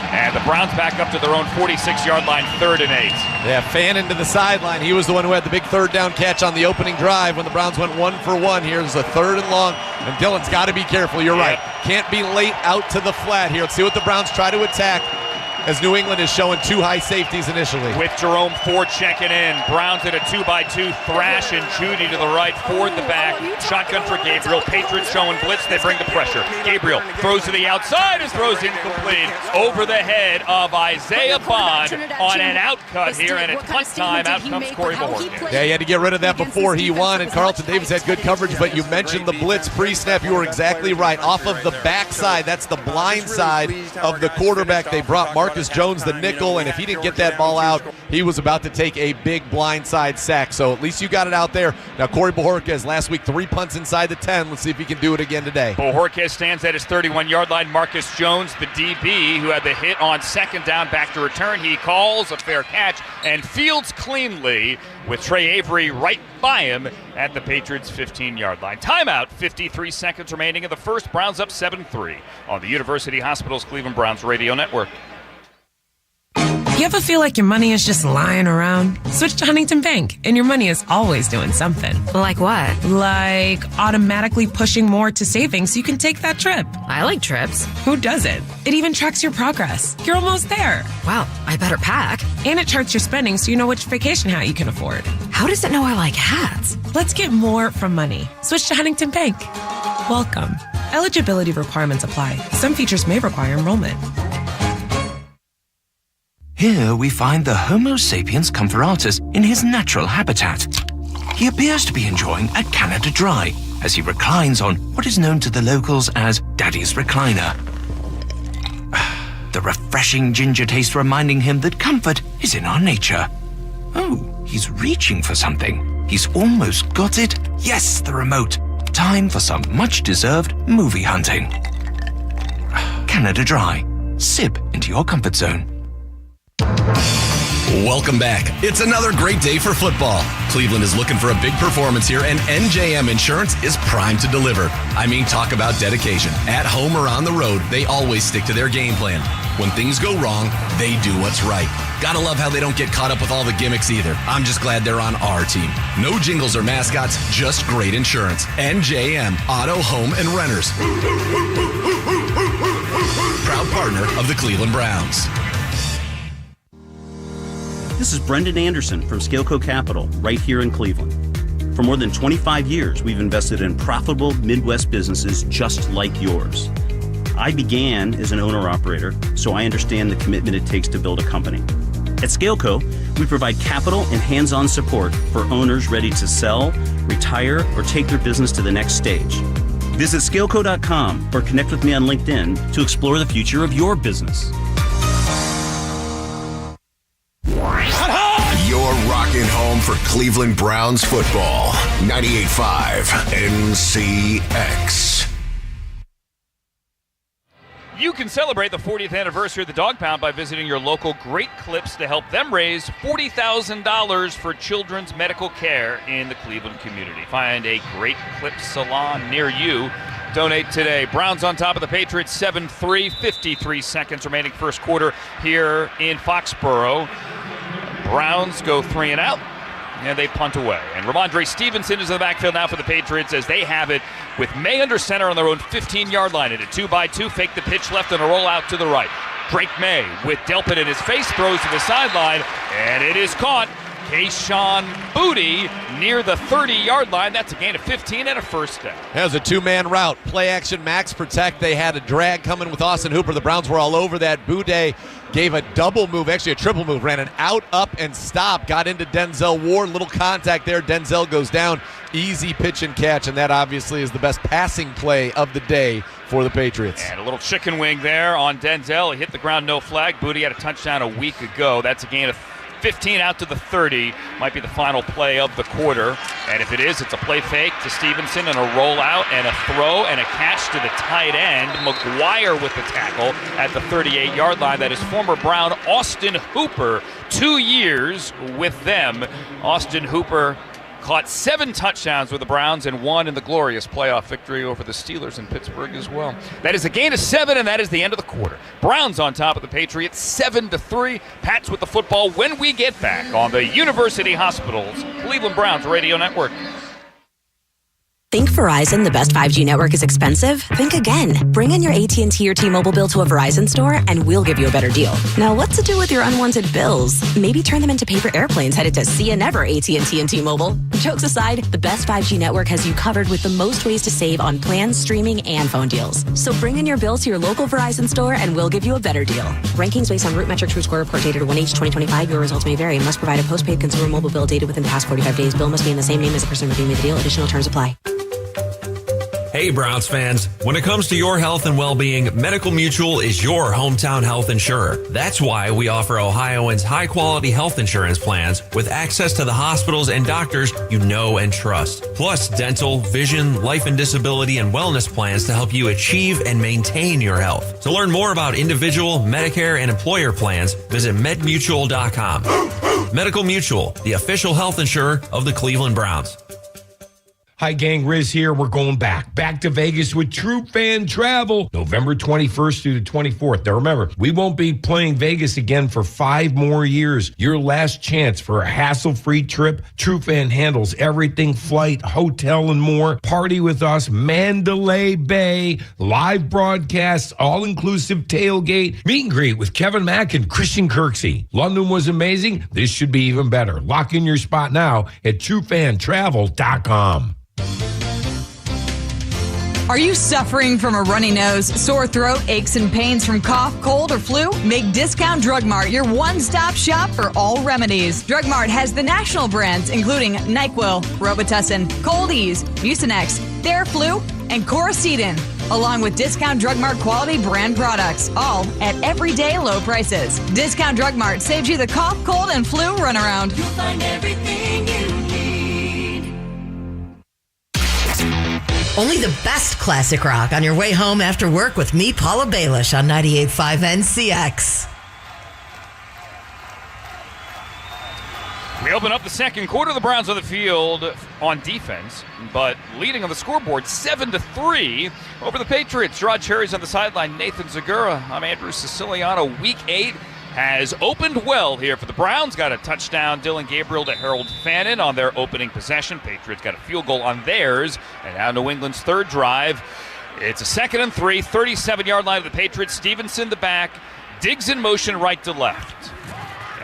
And the Browns back up to their own 46-yard line, 3rd and 8. Yeah, Fannin to the sideline. He was the one who had the big 3rd down catch on the opening drive when the Browns went 1 for 1. Here's a 3rd and long. And Dylan's got to be careful. You're right. Can't be late out to the flat here. Let's see what the Browns try to attack, as New England is showing 2 high safeties initially. With Jerome Ford checking in. Browns at a 2x2. Thrash and Judy to the right. Ford the back. Shotgun for Gabriel. Patriots showing blitz. They bring the pressure. Gabriel throws to the outside. His throw's incomplete. Over the head of Isaiah Bond on an outcut here. And it's punt time. Out comes Corey Bojorquez. Yeah, he had to get rid of that before he won. And Carlton Davis had good coverage. But you mentioned the blitz pre-snap. You were exactly right. Off of the backside. That's the blind side of the quarterback. They brought Marcus Jones, the nickel, and if he didn't get that ball out, he was about to take a big blindside sack. So at least you got it out there. Now, Corey Bojorquez, last week, 3 punts inside the 10. Let's see if he can do it again today. Bojorquez stands at his 31-yard line. Marcus Jones, the DB, who had the hit on 2nd down, back to return. He calls a fair catch and fields cleanly with Trey Avery right by him at the Patriots' 15-yard line. Timeout, 53 seconds remaining in the first. Browns up 7-3 on the University Hospitals Cleveland Browns radio network. You ever feel like your money is just lying around? Switch to Huntington Bank, and your money is always doing something. Like what? Like automatically pushing more to savings so you can take that trip. I like trips. Who doesn't? It even tracks your progress. You're almost there. Wow, I better pack. And it charts your spending so you know which vacation hat you can afford. How does it know I like hats? Let's get more from money. Switch to Huntington Bank. Welcome. Eligibility requirements apply. Some features may require enrollment. Here we find the Homo sapiens comparatus in his natural habitat. He appears to be enjoying a Canada Dry as he reclines on what is known to the locals as Daddy's Recliner. The refreshing ginger taste reminding him that comfort is in our nature. Oh, he's reaching for something. He's almost got it. Yes, the remote. Time for some much-deserved movie hunting. Canada Dry. Sip into your comfort zone. Welcome back. It's another great day for football. Cleveland is looking for a big performance here, and NJM Insurance is primed to deliver. I mean, talk about dedication. At home or on the road, they always stick to their game plan. When things go wrong, they do what's right. Gotta love how they don't get caught up with all the gimmicks either. I'm just glad they're on our team. No jingles or mascots, just great insurance. NJM, Auto, Home, and Renters. Proud partner of the Cleveland Browns. This is Brendan Anderson from Scaleco Capital, right here in Cleveland. For more than 25 years, we've invested in profitable Midwest businesses just like yours. I began as an owner-operator, so I understand the commitment it takes to build a company. At Scaleco, we provide capital and hands-on support for owners ready to sell, retire, or take their business to the next stage. Visit scaleco.com or connect with me on LinkedIn to explore the future of your business. You're rocking home for Cleveland Browns football. 98.5 NCX. You can celebrate the 40th anniversary of the Dog Pound by visiting your local Great Clips to help them raise $40,000 for children's medical care in the Cleveland community. Find a Great Clips salon near you. Donate today. Browns on top of the Patriots 7-3, 53 seconds remaining first quarter here in Foxborough. Browns go 3 and out, and they punt away. And Ramondre Stevenson is in the backfield now for the Patriots as they have it with May under center on their own 15-yard line. At a 2-by-2, fake the pitch left and a roll out to the right. Drake May with Delpit in his face, throws to the sideline, and it is caught. Kayshon Boutte near the 30-yard line. That's a gain of 15 and a first down. That was a two-man route. Play action, max protect. They had a drag coming with Austin Hooper. The Browns were all over that. Boutte gave a double move, actually a triple move, ran an out, up, and stop. Got into Denzel Ward. Little contact there. Denzel goes down. Easy pitch and catch, and that obviously is the best passing play of the day for the Patriots. And a little chicken wing there on Denzel. He hit the ground, no flag. Boutte had a touchdown a week ago. That's a gain of 15 out to the 30. Might be the final play of the quarter. And if it is, it's a play fake to Stevenson and a rollout and a throw and a catch to the tight end. McGuire with the tackle at the 38-yard line. That is former Brown Austin Hooper. 2 years with them. Austin Hooper caught 7 touchdowns with the Browns and 1 in the glorious playoff victory over the Steelers in Pittsburgh as well. That is a gain of 7, and that is the end of the quarter. Browns on top of the Patriots, 7-3. Pats with the football when we get back on the University Hospitals Cleveland Browns Radio Network. Think Verizon, the best 5G network, is expensive? Think again. Bring in your AT&T or T-Mobile bill to a Verizon store and we'll give you a better deal. Now, what to do with your unwanted bills? Maybe turn them into paper airplanes headed to See Ya Never AT&T and T-Mobile. Jokes aside, the best 5G network has you covered with the most ways to save on plans, streaming, and phone deals. So bring in your bill to your local Verizon store and we'll give you a better deal. Rankings based on Root Metric True Score report dated 1H2025. Your results may vary. Must provide a postpaid consumer mobile bill dated within the past 45 days. Bill must be in the same name as the person redeeming the deal. Additional terms apply. Hey, Browns fans. When it comes to your health and well-being, Medical Mutual is your hometown health insurer. That's why we offer Ohioans high-quality health insurance plans with access to the hospitals and doctors you know and trust. Plus, dental, vision, life and disability, and wellness plans to help you achieve and maintain your health. To learn more about individual, Medicare, and employer plans, visit medmutual.com. Medical Mutual, the official health insurer of the Cleveland Browns. Hi, gang. Riz here. We're going back to Vegas with True Fan Travel, November 21st through the 24th. Now, remember, we won't be playing Vegas again for 5 more years. Your last chance for a hassle-free trip. True Fan handles everything, flight, hotel, and more. Party with us, Mandalay Bay, live broadcasts, all-inclusive tailgate, meet and greet with Kevin Mack and Christian Kirksey. London was amazing. This should be even better. Lock in your spot now at truefantravel.com. Are you suffering from a runny nose, sore throat, aches and pains from cough, cold, or flu? Make Discount Drug Mart your one-stop shop for all remedies. Drug Mart has the national brands, including NyQuil, Robitussin, Cold Ease, Mucinex, Theraflu, and Coricidin, along with Discount Drug Mart quality brand products, all at everyday low prices. Discount Drug Mart saves you the cough, cold, and flu runaround. You'll find everything you need. Only the best classic rock on your way home after work with me, Paula Baelish, on 98.5 NCX. We open up the second quarter. The Browns on the field on defense, but leading on the scoreboard 7-3 over the Patriots. Gerard Cherry's on the sideline. Nathan Zagura. I'm Andrew Siciliano. Week 8 has opened well here for the Browns. Got a touchdown, Dylan Gabriel to Harold Fannin on their opening possession. Patriots got a field goal on theirs. And now New England's third drive. It's a 2nd and 3, 37-yard line of the Patriots. Stevenson the back, Diggs in motion right to left.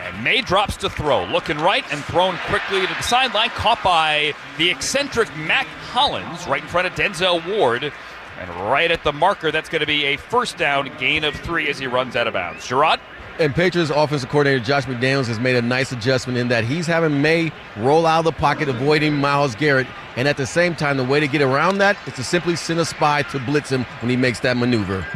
And May drops to throw. Looking right and thrown quickly to the sideline. Caught by the eccentric Mac Hollins right in front of Denzel Ward. And right at the marker, that's going to be a first down, gain of 3 as he runs out of bounds. Gerard? And Patriots offensive coordinator Josh McDaniels has made a nice adjustment in that he's having May roll out of the pocket, avoiding Myles Garrett. And at the same time, the way to get around that is to simply send a spy to blitz him when he makes that maneuver.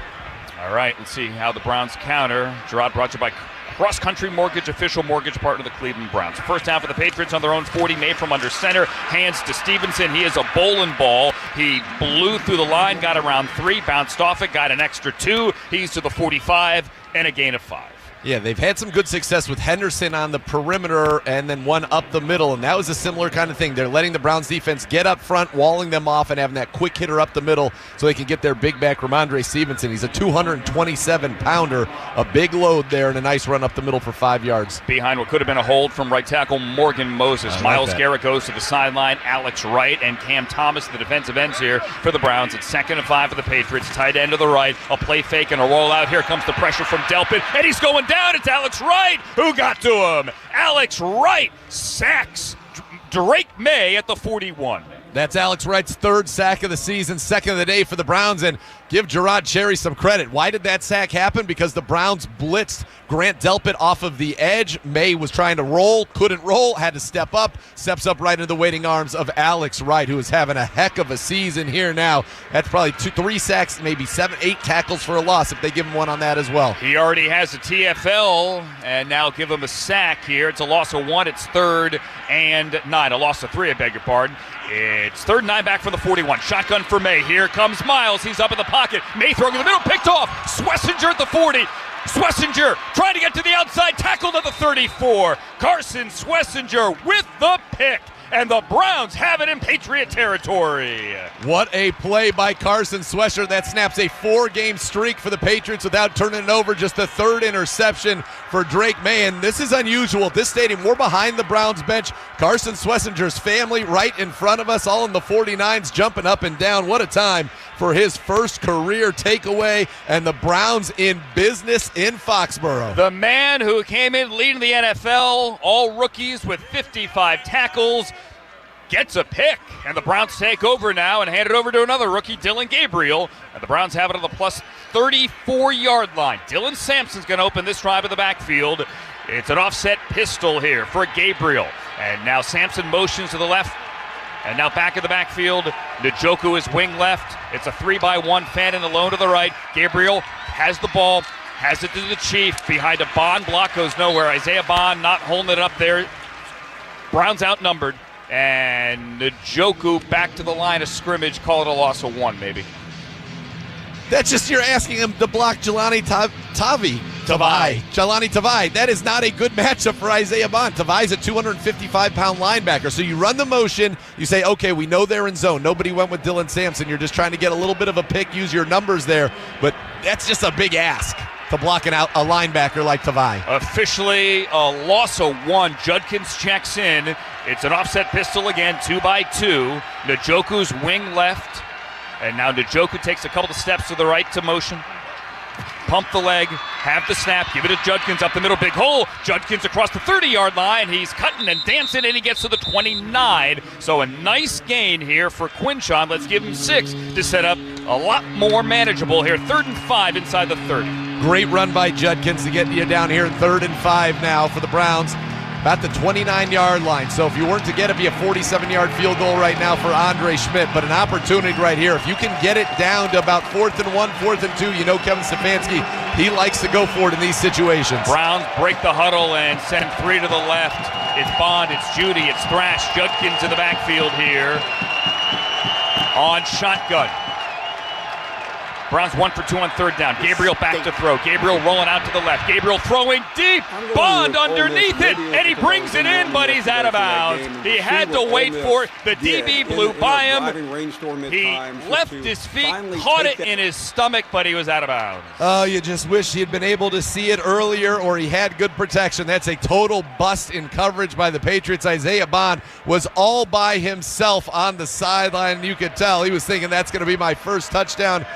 All right, let's see how the Browns counter. Gerard brought you by cross-country mortgage, official mortgage partner of the Cleveland Browns. First down for the Patriots on their own 40, made from under center. Hands to Stevenson. He is a bowling ball. He blew through the line, got around 3, bounced off it, got an extra 2. He's to the 45, and a gain of 5. Yeah, they've had some good success with Henderson on the perimeter and then one up the middle, and that was a similar kind of thing. They're letting the Browns defense get up front, walling them off, and having that quick hitter up the middle so they can get their big back, Ramondre Stevenson. He's a 227-pounder, a big load there, and a nice run up the middle for 5 yards. Behind what could have been a hold from right tackle Morgan Moses. Miles that. Garrett goes to the sideline. Alex Wright and Cam Thomas, the defensive ends here for the Browns. It's 2nd and 5 for the Patriots. Tight end to the right. A play fake and a rollout. Here comes the pressure from Delpit, and he's going down. It's Alex Wright who got to him. Alex Wright sacks Drake May at the 41. That's Alex Wright's 3rd sack of the season, 2nd of the day for the Browns, and give Gerard Cherry some credit. Why did that sack happen? Because the Browns blitzed Grant Delpit off of the edge. May was trying to roll, couldn't roll, had to step up, steps up right into the waiting arms of Alex Wright, who is having a heck of a season here now. That's probably 3 sacks, maybe 7, 8 tackles for a loss if they give him one on that as well. He already has a TFL, and now give him a sack here. It's a loss of 1. It's 3rd and 9. A loss of 3, I beg your pardon. It's 3rd and 9 back from the 41. Shotgun for May. Here comes Miles. He's up in the pocket. May throwing in the middle, picked off. Swessinger at the 40. Swessinger trying to get to the outside, tackled at the 34. Carson Swessinger with the pick. And the Browns have it in Patriot territory. What a play by Carson Swessinger. That snaps a 4-game streak for the Patriots without turning it over. Just the 3rd interception for Drake May. And this is unusual. At this stadium, we're behind the Browns bench. Carson Swessinger's family right in front of us, all in the 49s, jumping up and down. What a time for his first career takeaway. And the Browns in business in Foxborough. The man who came in leading the NFL, all rookies with 55 tackles, gets a pick, and the Browns take over now and hand it over to another rookie, Dylan Gabriel, and the Browns have it on the plus 34-yard line. Dylan Sampson's going to open this drive of the backfield. It's an offset pistol here for Gabriel, and now Sampson motions to the left, and now back in the backfield, Njoku is wing left. It's a 3-by-1, Fannin alone to the right. Gabriel has the ball, has it to the Chief, behind a Bond block, goes nowhere. Isaiah Bond not holding it up there. Browns outnumbered. And Njoku back to the line of scrimmage. Call it a loss of 1, maybe. That's just you're asking him to block Jelani Tavai. Jelani Tavai. That is not a good matchup for Isaiah Bond. Tavai's a 255-pound linebacker. So you run the motion. You say, okay, we know they're in zone. Nobody went with Dylan Sampson. You're just trying to get a little bit of a pick, use your numbers there. But that's just a big ask to block a linebacker like Tavai. Officially a loss of 1. Judkins checks in. It's an offset pistol again, 2-by-2. Njoku's wing left. And now Njoku takes a couple of steps to the right to motion. Pump the leg, have the snap, give it to Judkins up the middle, big hole. Judkins across the 30-yard line. He's cutting and dancing, and he gets to the 29. So a nice gain here for Quinshon. Let's give him 6 to set up a lot more manageable here. 3rd and 5 inside the 30. Great run by Judkins to get you down here in 3rd and 5 now for the Browns. About the 29-yard line. So if you weren't to get it, it'd be a 47-yard field goal right now for Andre Schmidt. But an opportunity right here. If you can get it down to about 4th and 1, 4th and 2, you know Kevin Stefanski, he likes to go for it in these situations. Browns break the huddle and send 3 to the left. It's Bond, it's Judy, it's Thrash. Judkins in the backfield here on shotgun. Browns 1 for 2 on 3rd down. Gabriel back to throw. Gabriel rolling out to the left. Gabriel throwing deep. Bond underneath it, and he brings it in, but he's out of bounds. He had to wait for it. The DB blew by him. He left his feet, caught it in his stomach, but he was out of bounds. Oh, you just wish he had been able to see it earlier, or he had good protection. That's a total bust in coverage by the Patriots. Isaiah Bond was all by himself on the sideline. You could tell he was thinking that's going to be my first touchdown.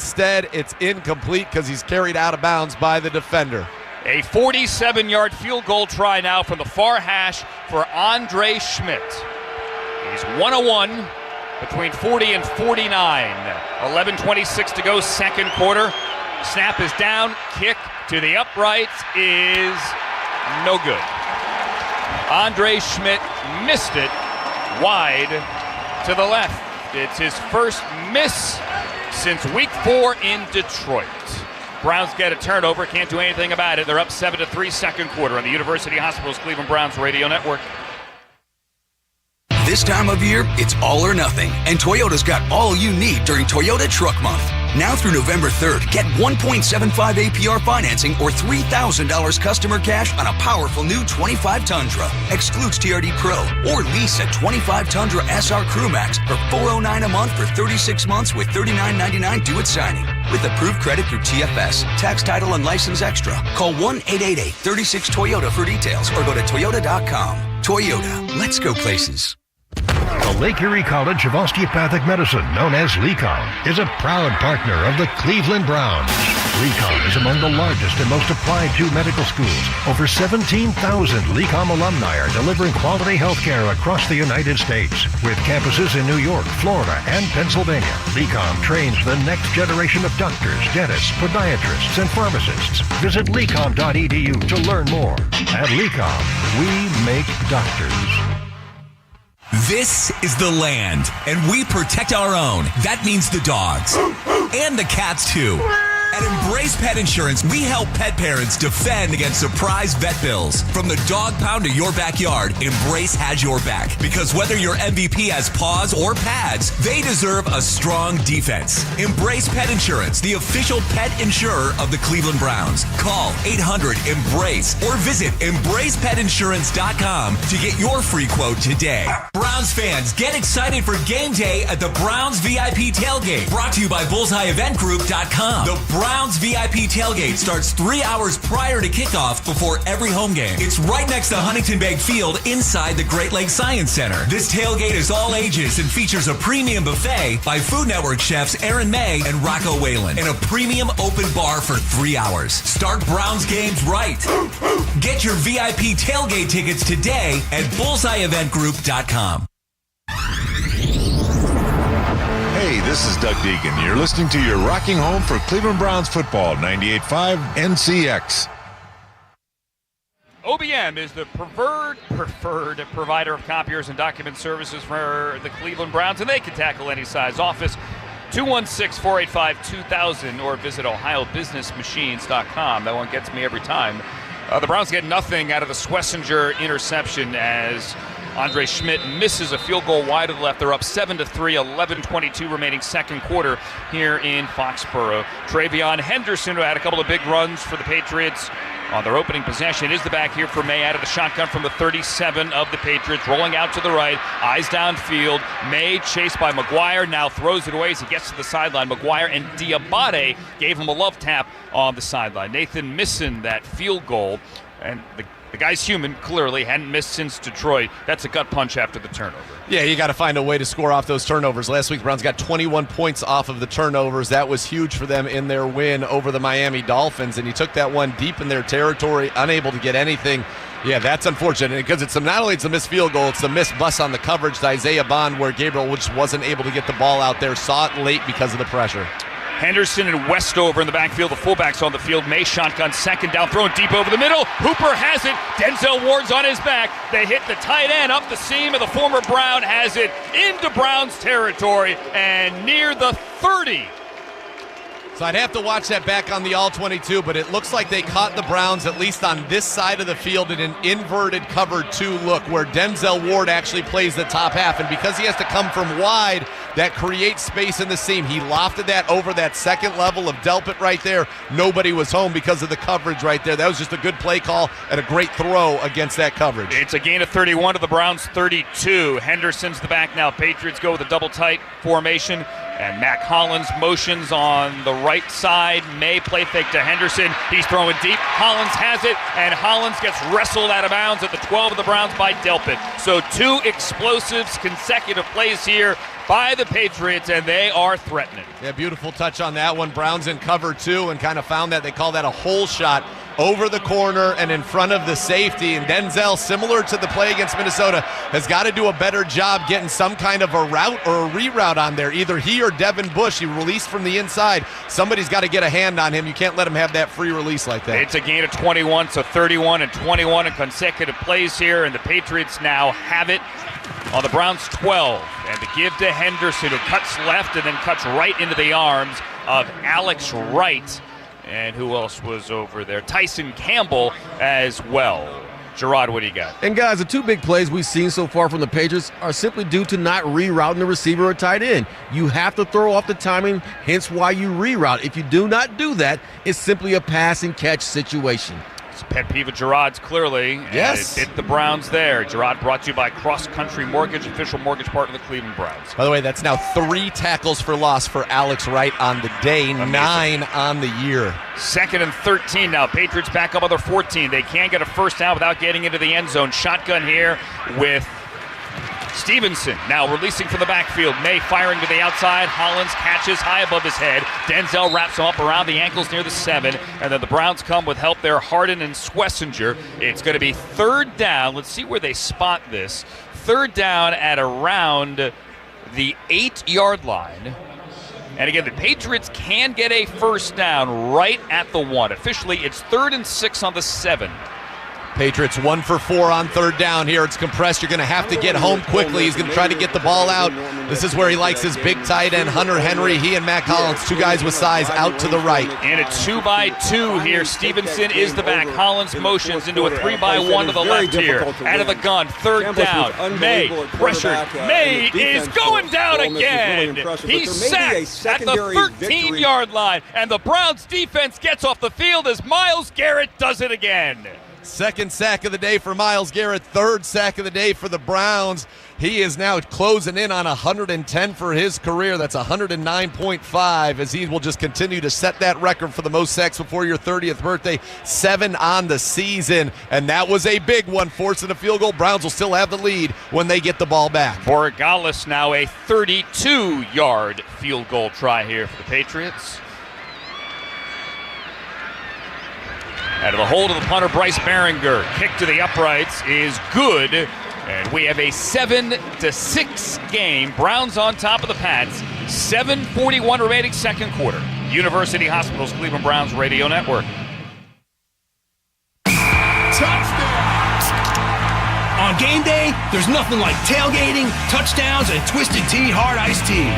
Instead, it's incomplete because he's carried out of bounds by the defender. A 47-yard field goal try now from the far hash for Andre Schmidt. He's 1-1 between 40 and 49. 11:26 to go, 2nd quarter. Snap is down. Kick to the uprights is no good. Andre Schmidt missed it wide to the left. It's his first miss since week 4 in Detroit. Browns get a turnover, can't do anything about it. They're up 7-3 second quarter on the University Hospitals Cleveland Browns Radio Network. This time of year, it's all or nothing, and Toyota's got all you need during Toyota Truck Month. Now through November 3rd, get 1.75 APR financing or $3,000 customer cash on a powerful new 25 Tundra. Excludes TRD Pro. Or lease a 25 Tundra SR Crew Max for $409 a month for 36 months with $39.99 due at signing. With approved credit through TFS. Tax, title, and license extra. Call 1-888-36-TOYOTA for details or go to toyota.com. Toyota. Let's go places. The Lake Erie College of Osteopathic Medicine, known as LECOM, is a proud partner of the Cleveland Browns. LECOM is among the largest and most applied to medical schools. Over 17,000 LECOM alumni are delivering quality health care across the United States. With campuses in New York, Florida, and Pennsylvania, LECOM trains the next generation of doctors, dentists, podiatrists, and pharmacists. Visit lecom.edu to learn more. At LECOM, we make doctors. This is the land, and we protect our own. That means the dogs. And the cats, too. At Embrace Pet Insurance, we help pet parents defend against surprise vet bills. From the dog pound to your backyard, Embrace has your back. Because whether your MVP has paws or pads, they deserve a strong defense. Embrace Pet Insurance, the official pet insurer of the Cleveland Browns. Call 800-EMBRACE or visit EmbracePetInsurance.com to get your free quote today. Browns fans, get excited for game day at the Browns VIP Tailgate. Brought to you by BullseyeEventGroup.com. The Browns VIP Tailgate starts 3 hours prior to kickoff before every home game. It's right next to Huntington Bank Field inside the Great Lakes Science Center. This tailgate is all ages and features a premium buffet by Food Network chefs Aaron May and Rocco Whalen and a premium open bar for 3 hours. Start Browns games right. Get your VIP tailgate tickets today at BullseyeEventGroup.com. Hey, this is Doug Deegan. You're listening to your rocking home for Cleveland Browns football, 98.5 NCX. OBM is the preferred provider of copiers and document services for the Cleveland Browns, and they can tackle any size office. 216-485-2000 or visit ohiobusinessmachines.com. That one gets me every time. The Browns get nothing out of the Schlesinger interception as Andre Schmidt misses a field goal wide of the left. They're up 7-3, 11:22 remaining second quarter here in Foxborough. Travion Henderson, who had a couple of big runs for the Patriots on their opening possession, is the back here for May out of the shotgun from the 37 of the Patriots, rolling out to the right, eyes downfield. May chased by McGuire, now throws it away as he gets to the sideline. McGuire and Diabate gave him a love tap on the sideline. Nathan missing that field goal, and the guy's human, clearly, hadn't missed since Detroit. That's a gut punch after the turnover. Yeah, you got to find a way to score off those turnovers. Last week, the Browns got 21 points off of the turnovers. That was huge for them in their win over the Miami Dolphins, and you took that one deep in their territory, unable to get anything. Yeah, that's unfortunate because it's not only it's a missed field goal, it's the missed bus on the coverage to Isaiah Bond where Gabriel just wasn't able to get the ball out there, saw it late because of the pressure. Henderson and Westover in the backfield. The fullbacks on the field. May shotgun, second down, throwing deep over the middle. Hooper has it. Denzel Ward's on his back. They hit the tight end up the seam, and the former Brown has it into Browns territory and near the 30. So I'd have to watch that back on the all-22, but it looks like they caught the Browns, at least on this side of the field, in an inverted cover 2 look where Denzel Ward actually plays the top half. And because he has to come from wide, that creates space in the seam. He lofted that over that second level of Delpit right there. Nobody was home because of the coverage right there. That was just a good play call and a great throw against that coverage. It's a gain of 31 to the Browns' 32. Henderson's the back now. Patriots go with a double tight formation. And Mac Hollins motions on the right side. May play fake to Henderson. He's throwing deep. Hollins has it, and Hollins gets wrestled out of bounds at the 12 of the Browns by Delpit. So 2 explosives, consecutive plays here by the Patriots, and they are threatening. Yeah, beautiful touch on that one. Browns in cover 2 and kind of found that. They call that a hole shot over the corner and in front of the safety. And Denzel, similar to the play against Minnesota, has got to do a better job getting some kind of a route or a reroute on there. Either he or Devin Bush, he released from the inside. Somebody's got to get a hand on him. You can't let him have that free release like that. It's a gain of 21, so 31 and 21 in consecutive plays here, and the Patriots now have it on the Browns' 12. And to give to Henderson, who cuts left and then cuts right into the arms of Alex Wright. And who else was over there? Tyson Campbell as well. Gerard, what do you got? And guys, the two big plays we've seen so far from the Patriots are simply due to not rerouting the receiver or tight end. You have to throw off the timing, hence why you reroute. If you do not do that, it's simply a pass and catch situation. It's a pet peeve of Gerard's, clearly. Yes. And it bit the Browns there. Gerard brought to you by Cross Country Mortgage, official mortgage partner of the Cleveland Browns. By the way, that's now 3 tackles for loss for Alex Wright on the day, Amazing. 9 on the year. 2nd and 13 now. Patriots back up on their 14. They can't get a first down without getting into the end zone. Shotgun here with Stevenson now releasing from the backfield. May firing to the outside. Hollins catches high above his head. Denzel wraps him up around the ankles near the 7. And then the Browns come with help there. Harden and Schlesinger. It's going to be 3rd down. Let's see where they spot this. 3rd down at around the 8-yard line. And again, the Patriots can get a first down right at the 1. Officially, it's 3rd and 6 on the 7. Patriots 1 for 4 on 3rd down here. It's compressed. You're going to have to get home quickly. He's going to try to get the ball out. This is where he likes his big tight end, Hunter Henry. He and Matt Collins, 2 guys with size, out to the right. And a 2-by-2 here. Stevenson is the back. Hollins motions into a 3-by-1 to the left here. Out of the gun, 3rd down. May pressured. May is going down again. He's sacked at the 13-yard line. And the Browns defense gets off the field as Myles Garrett does it again. 2nd sack of the day for Myles Garrett, 3rd sack of the day for the Browns. He is now closing in on 110 for his career. That's 109.5 as he will just continue to set that record for the most sacks before your 30th birthday. 7 on the season, and that was a big one, forcing a field goal. Browns will still have the lead when they get the ball back. Borregales now a 32-yard field goal try here for the Patriots. Out of the hold of the punter, Bryce Behringer. Kick to the uprights is good. And we have a 7-6 game. Browns on top of the Pats. 7:41 remaining 2nd quarter. University Hospital's Cleveland Browns Radio Network. Touchdown! On game day, there's nothing like tailgating, touchdowns, and Twisted Tea Hard Iced Tea.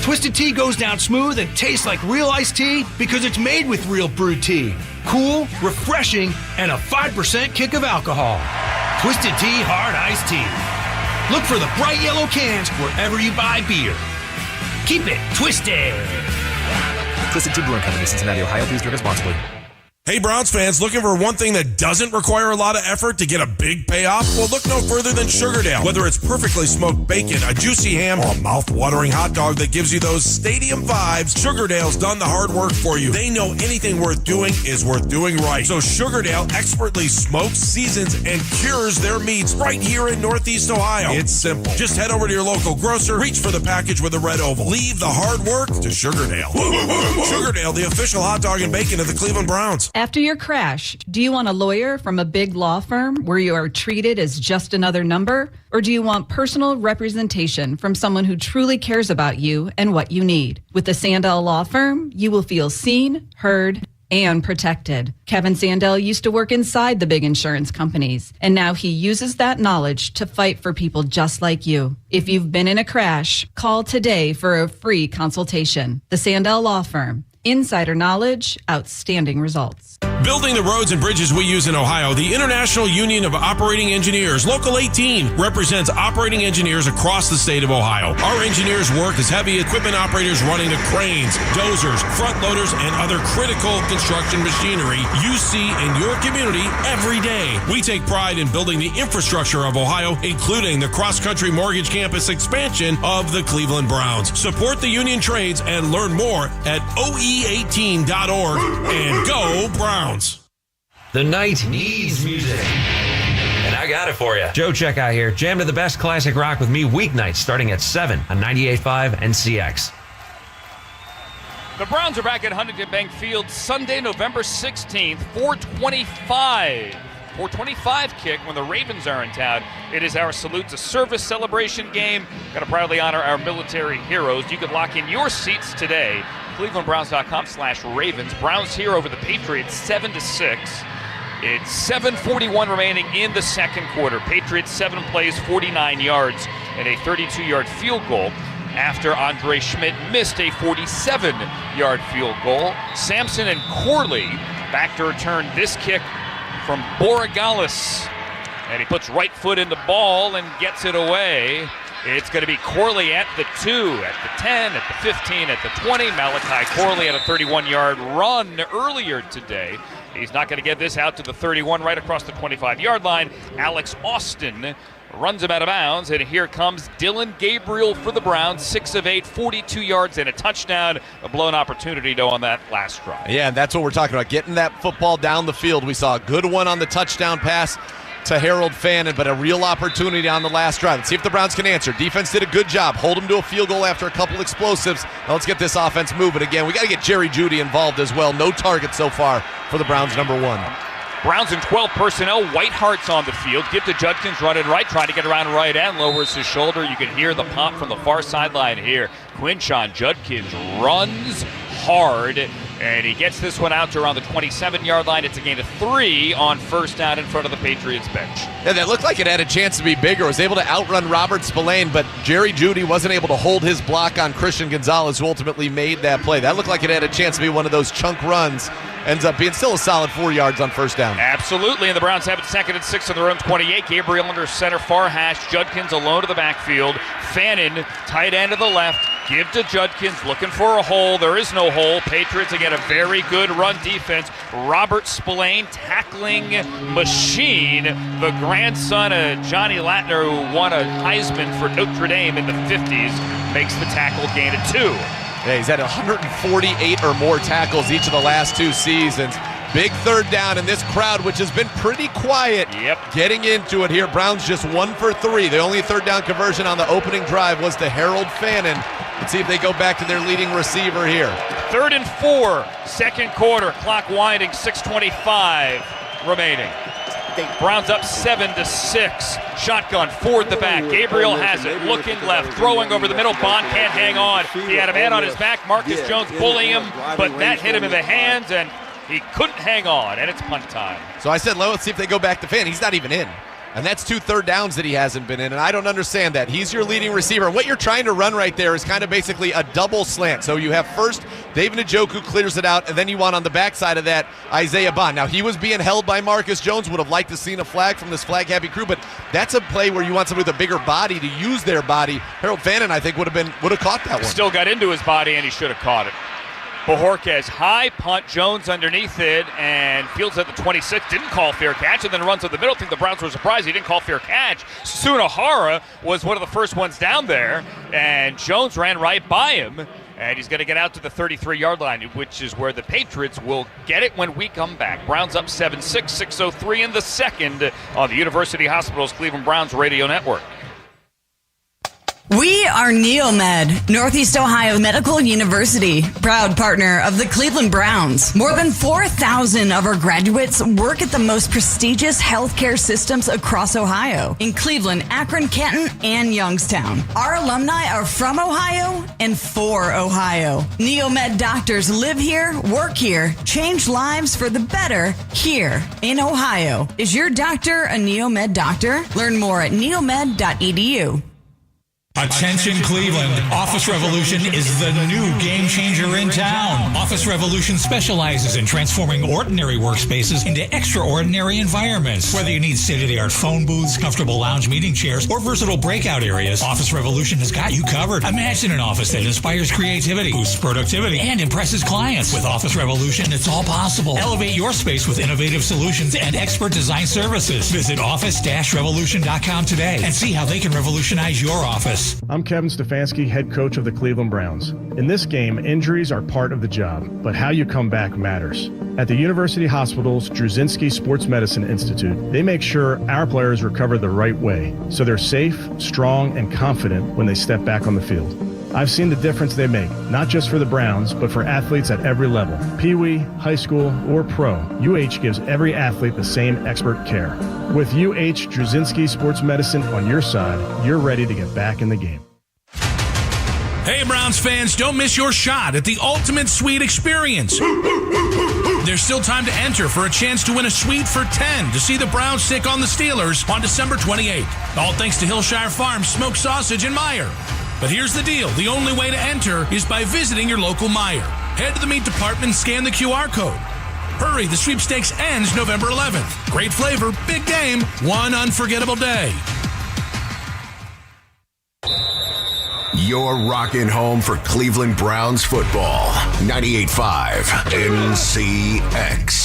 Twisted Tea goes down smooth and tastes like real iced tea because it's made with real brewed tea. Cool, refreshing, and a 5% kick of alcohol. Twisted Tea Hard Iced Tea. Look for the bright yellow cans wherever you buy beer. Keep it twisted. Twisted Tea Brewing Company, Cincinnati, Ohio. Please drink responsibly. Hey, Browns fans, looking for one thing that doesn't require a lot of effort to get a big payoff? Well, look no further than Sugardale. Whether it's perfectly smoked bacon, a juicy ham, or a mouth-watering hot dog that gives you those stadium vibes, Sugardale's done the hard work for you. They know anything worth doing is worth doing right. So Sugardale expertly smokes, seasons, and cures their meats right here in Northeast Ohio. It's simple. Just head over to your local grocer, reach for the package with the red oval. Leave the hard work to Sugardale. Sugardale, the official hot dog and bacon of the Cleveland Browns. After your crash, do you want a lawyer from a big law firm where you are treated as just another number? Or do you want personal representation from someone who truly cares about you and what you need? With the Sandell Law Firm, you will feel seen, heard, and protected. Kevin Sandell used to work inside the big insurance companies, and now he uses that knowledge to fight for people just like you. If you've been in a crash, call today for a free consultation. The Sandell Law Firm. Insider knowledge, outstanding results. Building the roads and bridges we use in Ohio, the International Union of Operating Engineers, Local 18, represents operating engineers across the state of Ohio. Our engineers work as heavy equipment operators running the cranes, dozers, front loaders, and other critical construction machinery you see in your community every day. We take pride in building the infrastructure of Ohio, including the cross-country mortgage campus expansion of the Cleveland Browns. Support the union trades and learn more at OE18.org and go Browns. The night needs music. And I got it for you. Joe Checkout here. Jam to the best classic rock with me weeknights starting at 7 on 98.5 NCX. The Browns are back at Huntington Bank Field Sunday, November 16th, 4:25. 4:25 kick when the Ravens are in town. It is our Salute to Service celebration game. Got to proudly honor our military heroes. You can lock in your seats today. ClevelandBrowns.com/Ravens. Browns here over the Patriots 7-6. It's 7:41 remaining in the 2nd quarter. Patriots 7 plays, 49 yards, and a 32-yard field goal. after Andre Schmidt missed a 47-yard field goal. Sampson and Corley back to return this kick from Borigalis. And he puts right foot in the ball and gets it away. It's going to be Corley at the 2, at the 10, at the 15, at the 20. Malachi Corley had a 31-yard run earlier today. He's not going to get this out to the 31, right across the 25-yard line. Alex Austin runs him out of bounds, and here comes Dylan Gabriel for the Browns, 6 of 8, 42 yards and a touchdown. A blown opportunity, though, on that last drive. Yeah, and that's what we're talking about, getting that football down the field. We saw a good one on the touchdown pass to Harold Fannin, but a real opportunity on the last drive. Let's see if the Browns can answer. Defense did a good job. Hold them to a field goal after a couple explosives. Now let's get this offense moving again. We got to get Jerry Jeudy involved as well. No target so far for the Browns, number 1. Browns in 12 personnel. Whitehart's on the field. Give to Judkins running right, trying to get around right end. Lowers his shoulder. You can hear the pop from the far sideline here. Quinshon Judkins runs hard, and he gets this one out to around the 27-yard line. It's a gain of 3 on first down in front of the Patriots bench. Yeah, that looked like it had a chance to be bigger. Was able to outrun Robert Spillane, but Jerry Jeudy wasn't able to hold his block on Christian Gonzalez, who ultimately made that play. That looked like it had a chance to be one of those chunk runs. Ends up being still a solid 4 yards on first down. Absolutely, and the Browns have it 2nd and 6 on their own 28. Gabriel under center, far hash. Judkins alone to the backfield. Fannin, tight end to the left. Give to Judkins, looking for a hole. There is no hole. Patriots again, a very good run defense. Robert Spillane, tackling machine. The grandson of Johnny Latner, who won a Heisman for Notre Dame in the 50s, makes the tackle, gain of 2. Yeah, he's had 148 or more tackles each of the last 2 seasons. Big third down, and this crowd, which has been pretty quiet, getting into it here. Browns just 1 for 3. The only third down conversion on the opening drive was to Harold Fannin. Let's see if they go back to their leading receiver here. 3rd and 4, second quarter, clock winding, 6:25 remaining. Browns up 7-6. Shotgun, Ford the back. Gabriel has it, looking left, throwing over the middle. Bond can't hang on. He had a man on his back. Marcus Jones bullying him, but that hit him in the hands, and he couldn't hang on, and it's punt time. So I said, let's see if they go back to Fannin. He's not even in. And that's 2 third downs that he hasn't been in, and I don't understand that. He's your leading receiver. What you're trying to run right there is kind of basically a double slant. So you have first David Njoku clears it out, and then you want on the backside of that Isaiah Bond. Now, he was being held by Marcus Jones. Would have liked to seen a flag from this flag-happy crew, but that's a play where you want somebody with a bigger body to use their body. Harold Fannin, I think, would have caught that one. Still got into his body, and he should have caught it. Bojorquez, high punt, Jones underneath it, and fields at the 26, didn't call fair catch, and then runs up the middle. I think the Browns were surprised he didn't call fair catch. Sunahara was one of the first ones down there, and Jones ran right by him, and he's going to get out to the 33-yard line, which is where the Patriots will get it when we come back. Browns up 7-6, 6:03 in the second on the University Hospital's Cleveland Browns radio network. We are Neomed, Northeast Ohio Medical University, proud partner of the Cleveland Browns. More than 4,000 of our graduates work at the most prestigious healthcare systems across Ohio, in Cleveland, Akron, Canton, and Youngstown. Our alumni are from Ohio and for Ohio. Neomed doctors live here, work here, change lives for the better here in Ohio. Is your doctor a Neomed doctor? Learn more at neomed.edu. Attention Cleveland, Office Revolution is the new game changer in town. Office Revolution specializes in transforming ordinary workspaces into extraordinary environments. Whether you need state-of-the-art phone booths, comfortable lounge meeting chairs, or versatile breakout areas, Office Revolution has got you covered. Imagine an office that inspires creativity, boosts productivity, and impresses clients. With Office Revolution, it's all possible. Elevate your space with innovative solutions and expert design services. Visit office-revolution.com today and see how they can revolutionize your office. I'm Kevin Stefanski, head coach of the Cleveland Browns. In this game, injuries are part of the job, but how you come back matters. At the University Hospital's Drzezinski Sports Medicine Institute, they make sure our players recover the right way, so they're safe, strong, and confident when they step back on the field. I've seen the difference they make, not just for the Browns, but for athletes at every level. Pee-wee, high school, or pro, UH gives every athlete the same expert care. With UH Drzezinski Sports Medicine on your side, you're ready to get back in the game. Hey, Browns fans, don't miss your shot at the ultimate suite experience. There's still time to enter for a chance to win a suite for 10 to see the Browns take on the Steelers on December 28th. All thanks to Hillshire Farms Smoked Sausage in Meyer. But here's the deal. The only way to enter is by visiting your local Meijer. Head to the meat department and scan the QR code. Hurry, the sweepstakes ends November 11th. Great flavor, big game, one unforgettable day. You're rocking home for Cleveland Browns football. 98.5 NCX.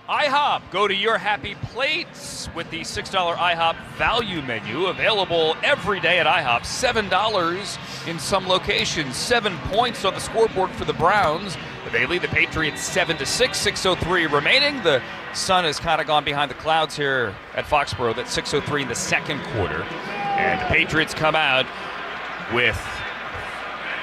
IHOP. Go to your happy plates with the $6 IHOP value menu. Available every day at IHOP. $7 in some locations. 7 points on the scoreboard for the Browns. They lead the Patriots 7-6, 6:03 remaining. The sun has kind of gone behind the clouds here at Foxborough. That's 6:03 in the second quarter. And the Patriots come out with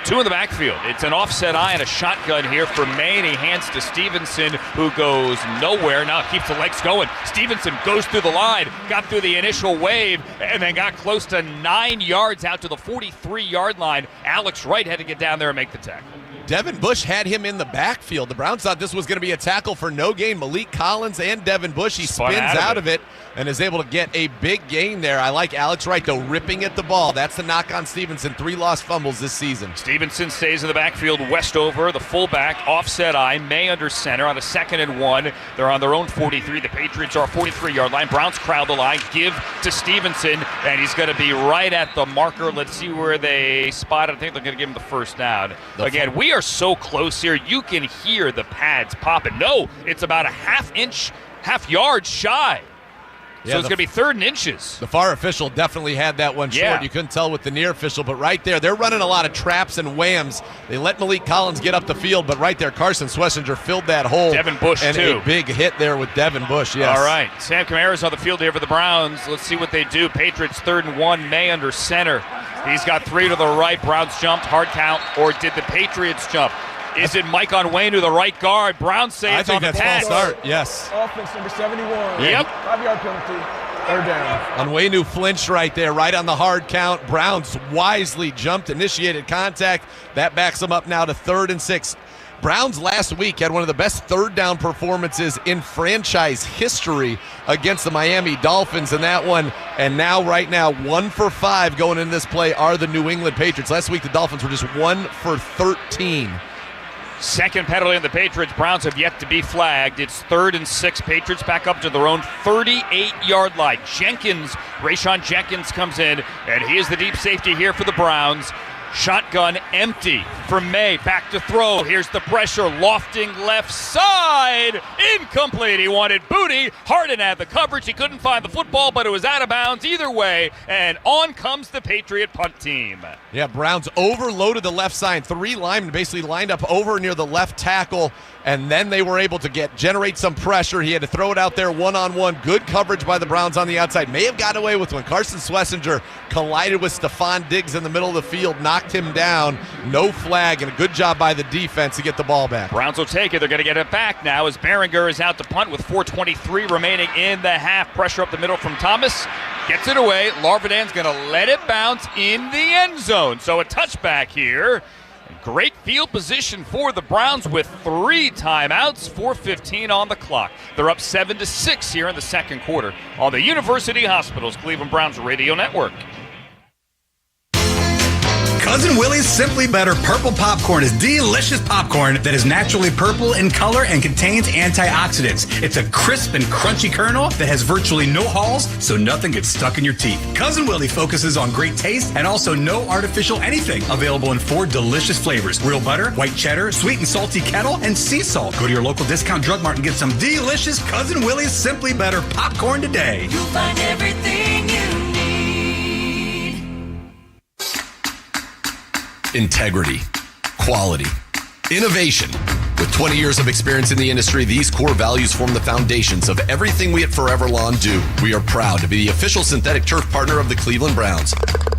two in the backfield. It's an offset eye and a shotgun here for May, and he hands to Stevenson, who goes nowhere. Now keeps the legs going. Stevenson goes through the line, got through the initial wave, and then got close to 9 yards out to the 43-yard line. Alex Wright had to get down there and make the tackle. Devin Bush had him in the backfield. The Browns thought this was going to be a tackle for no gain. Malik Collins and Devin Bush. He spins out of it and is able to get a big gain there. I like Alex Wright, though, ripping at the ball. That's the knock on Stevenson. 3 lost fumbles this season. Stevenson stays in the backfield. Westover, the fullback, offset eye. May under center on a 2nd and 1. They're on their own 43. The Patriots are 43-yard line. Browns crowd the line. Give to Stevenson, and he's going to be right at the marker. Let's see where they spot it. I think they're going to give him the first down. Again, we are so close here. You can hear the pads popping. No, it's about a half yard shy. So it's going to be 3rd and inches. The far official definitely had that one short. Yeah. You couldn't tell with the near official, but right there, they're running a lot of traps and whams. They let Malik Collins get up the field, but right there, Carson Schlesinger filled that hole. Devin Bush, and too. a big hit there with Devin Bush, yes. All right, Sam Kamara's on the field here for the Browns. Let's see what they do. Patriots 3rd and 1, May under center. He's got 3 to the right. Browns jumped, hard count, or did the Patriots jump? Is it Mike Onwenu to the right guard? Browns say it's on the pass. I think that's false start, yes. Offense number 71. Yep. 5-yard penalty. 3rd down. Onwenu flinched right there, right on the hard count. Browns wisely jumped, initiated contact. That backs them up now to 3rd and 6. Browns last week had one of the best 3rd down performances in franchise history against the Miami Dolphins in that one. And now, right now, 1 for 5 going in this play are the New England Patriots. Last week, the Dolphins were just 1 for 13. Second penalty on the Patriots. Browns have yet to be flagged. It's 3rd and 6. Patriots back up to their own 38-yard line. Rayshon Jenkins comes in, and he is the deep safety here for the Browns. Shotgun empty for May. Back to throw. Here's the pressure. Lofting left side. Incomplete. He wanted Booty. Harden had the coverage. He couldn't find the football, but it was out of bounds either way. And on comes the Patriot punt team. Yeah, Browns overloaded the left side. 3 linemen basically lined up over near the left tackle, and then they were able to generate some pressure. He had to throw it out there one-on-one. Good coverage by the Browns on the outside. May have gotten away with one. Carson Schlesinger collided with Stephon Diggs in the middle of the field, knocked him down. No flag, and a good job by the defense to get the ball back. Browns will take it. They're going to get it back now as Behringer is out to punt with 4:23 remaining in the half. Pressure up the middle from Thomas. Gets it away. Larvidan's going to let it bounce in the end zone. So a touchback here. Great field position for the Browns with 3 timeouts, 4:15 on the clock. They're up 7-6 here in the second quarter on the University Hospitals Cleveland Browns Radio Network. Cousin Willie's Simply Better Purple Popcorn is delicious popcorn that is naturally purple in color and contains antioxidants. It's a crisp and crunchy kernel that has virtually no hulls, so nothing gets stuck in your teeth. Cousin Willie focuses on great taste and also no artificial anything. Available in 4 delicious flavors: real butter, white cheddar, sweet and salty kettle, and sea salt. Go to your local discount drug mart and get some delicious Cousin Willie's Simply Better popcorn today. You'll find everything you need. Integrity, quality, innovation. With 20 years of experience in the industry, these core values form the foundations of everything we at Forever Lawn do. We are proud to be the official synthetic turf partner of the Cleveland Browns.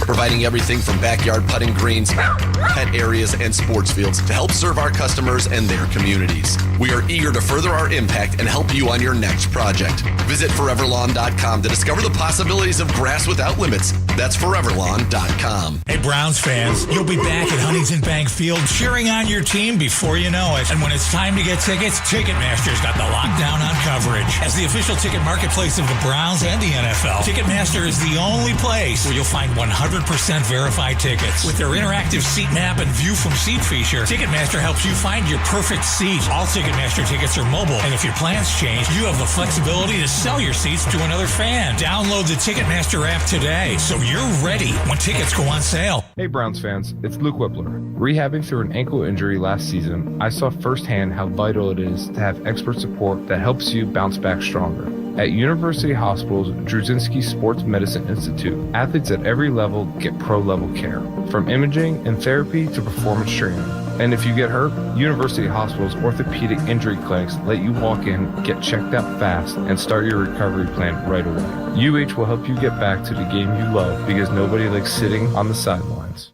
providing everything from backyard putting greens, pet areas, and sports fields to help serve our customers and their communities. We are eager to further our impact and help you on your next project. Visit foreverlawn.com to discover the possibilities of grass without limits. That's foreverlawn.com. Hey, Browns fans, you'll be back at Huntington Bank Field cheering on your team before you know it. And when it's time to get tickets, Ticketmaster's got the lockdown on coverage. As the official ticket marketplace of the Browns and the NFL, Ticketmaster is the only place where you'll find 100% verified tickets. With their interactive seat map and view from seat feature, Ticketmaster helps you find your perfect seat. All Ticketmaster tickets are mobile, and if your plans change, you have the flexibility to sell your seats to another fan. Download the Ticketmaster app today so you're ready when tickets go on sale. Hey Browns fans, it's Luke Whippler. Rehabbing through an ankle injury last season, I saw firsthand how vital it is to have expert support that helps you bounce back stronger. At University Hospital's Drudzinski Sports Medicine Institute, athletes at every level get pro-level care, from imaging and therapy to performance training. And if you get hurt, University Hospital's orthopedic injury clinics let you walk in, get checked out fast, and start your recovery plan right away. UH will help you get back to the game you love because nobody likes sitting on the sidelines.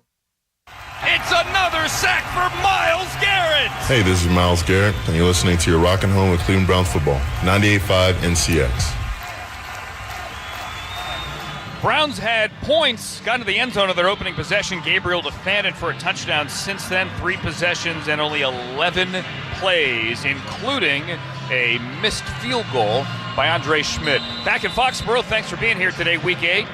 It's another sack for Myles Garrett. Hey, this is Myles Garrett, and you're listening to your Rockin' Home with Cleveland Browns football, 98.5 NCX. Browns had points, got into the end zone of their opening possession. Gabriel to Fannin for a touchdown. Since then, 3 possessions and only 11 plays, including a missed field goal by Andre Schmidt. Back in Foxborough, thanks for being here today, Week 8.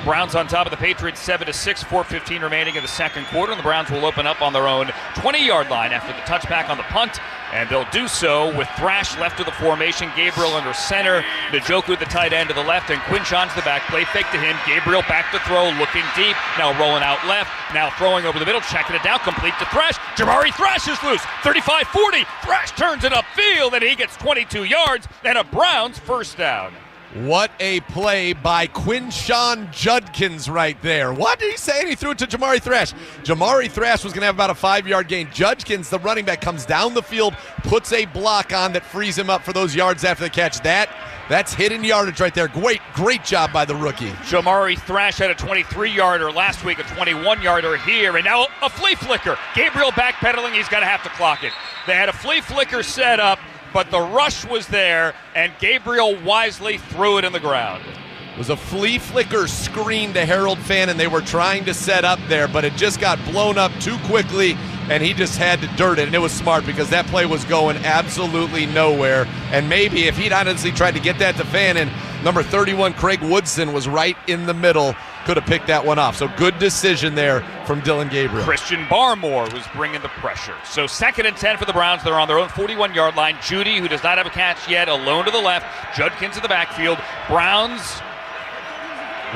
Browns on top of the Patriots 7-6, 4:15 remaining in the second quarter, and the Browns will open up on their own 20-yard line after the touchback on the punt, and they'll do so with Thrash left of the formation, Gabriel under center, Njoku the tight end to the left, and Quinshon's the back. Play fake to him, Gabriel back to throw, looking deep, now rolling out left, now throwing over the middle, checking it down, complete to Thrash. Jamari Thrash is loose, 35-40, Thrash turns it upfield, and he gets 22 yards, and a Browns first down. What a play by Quinshon Judkins right there. What did he say? And he threw it to Jamari Thrash. Jamari Thrash was going to have about a 5-yard gain. Judkins, the running back, comes down the field, puts a block on that frees him up for those yards after the catch. That's hidden yardage right there. Great job by the rookie. Jamari Thrash had a 23-yarder last week, a 21-yarder here, and now a flea flicker. Gabriel backpedaling, he's going to have to clock it. They had a flea flicker set up, but the rush was there, and Gabriel wisely threw it in the ground. It was a flea flicker screen to Harold Fannin. They were trying to set up there, but it just got blown up too quickly, and he just had to dirt it, and it was smart because that play was going absolutely nowhere. And maybe if he'd honestly tried to get that to Fannin, number 31, Craig Woodson, was right in the middle, could have picked that one off. So good decision there from Dylan Gabriel. Christian Barmore was bringing the pressure. So 2nd and 10 for the Browns. They're on their own 41-yard line. Judy, who does not have a catch yet, alone to the left. Judkins in the backfield. Browns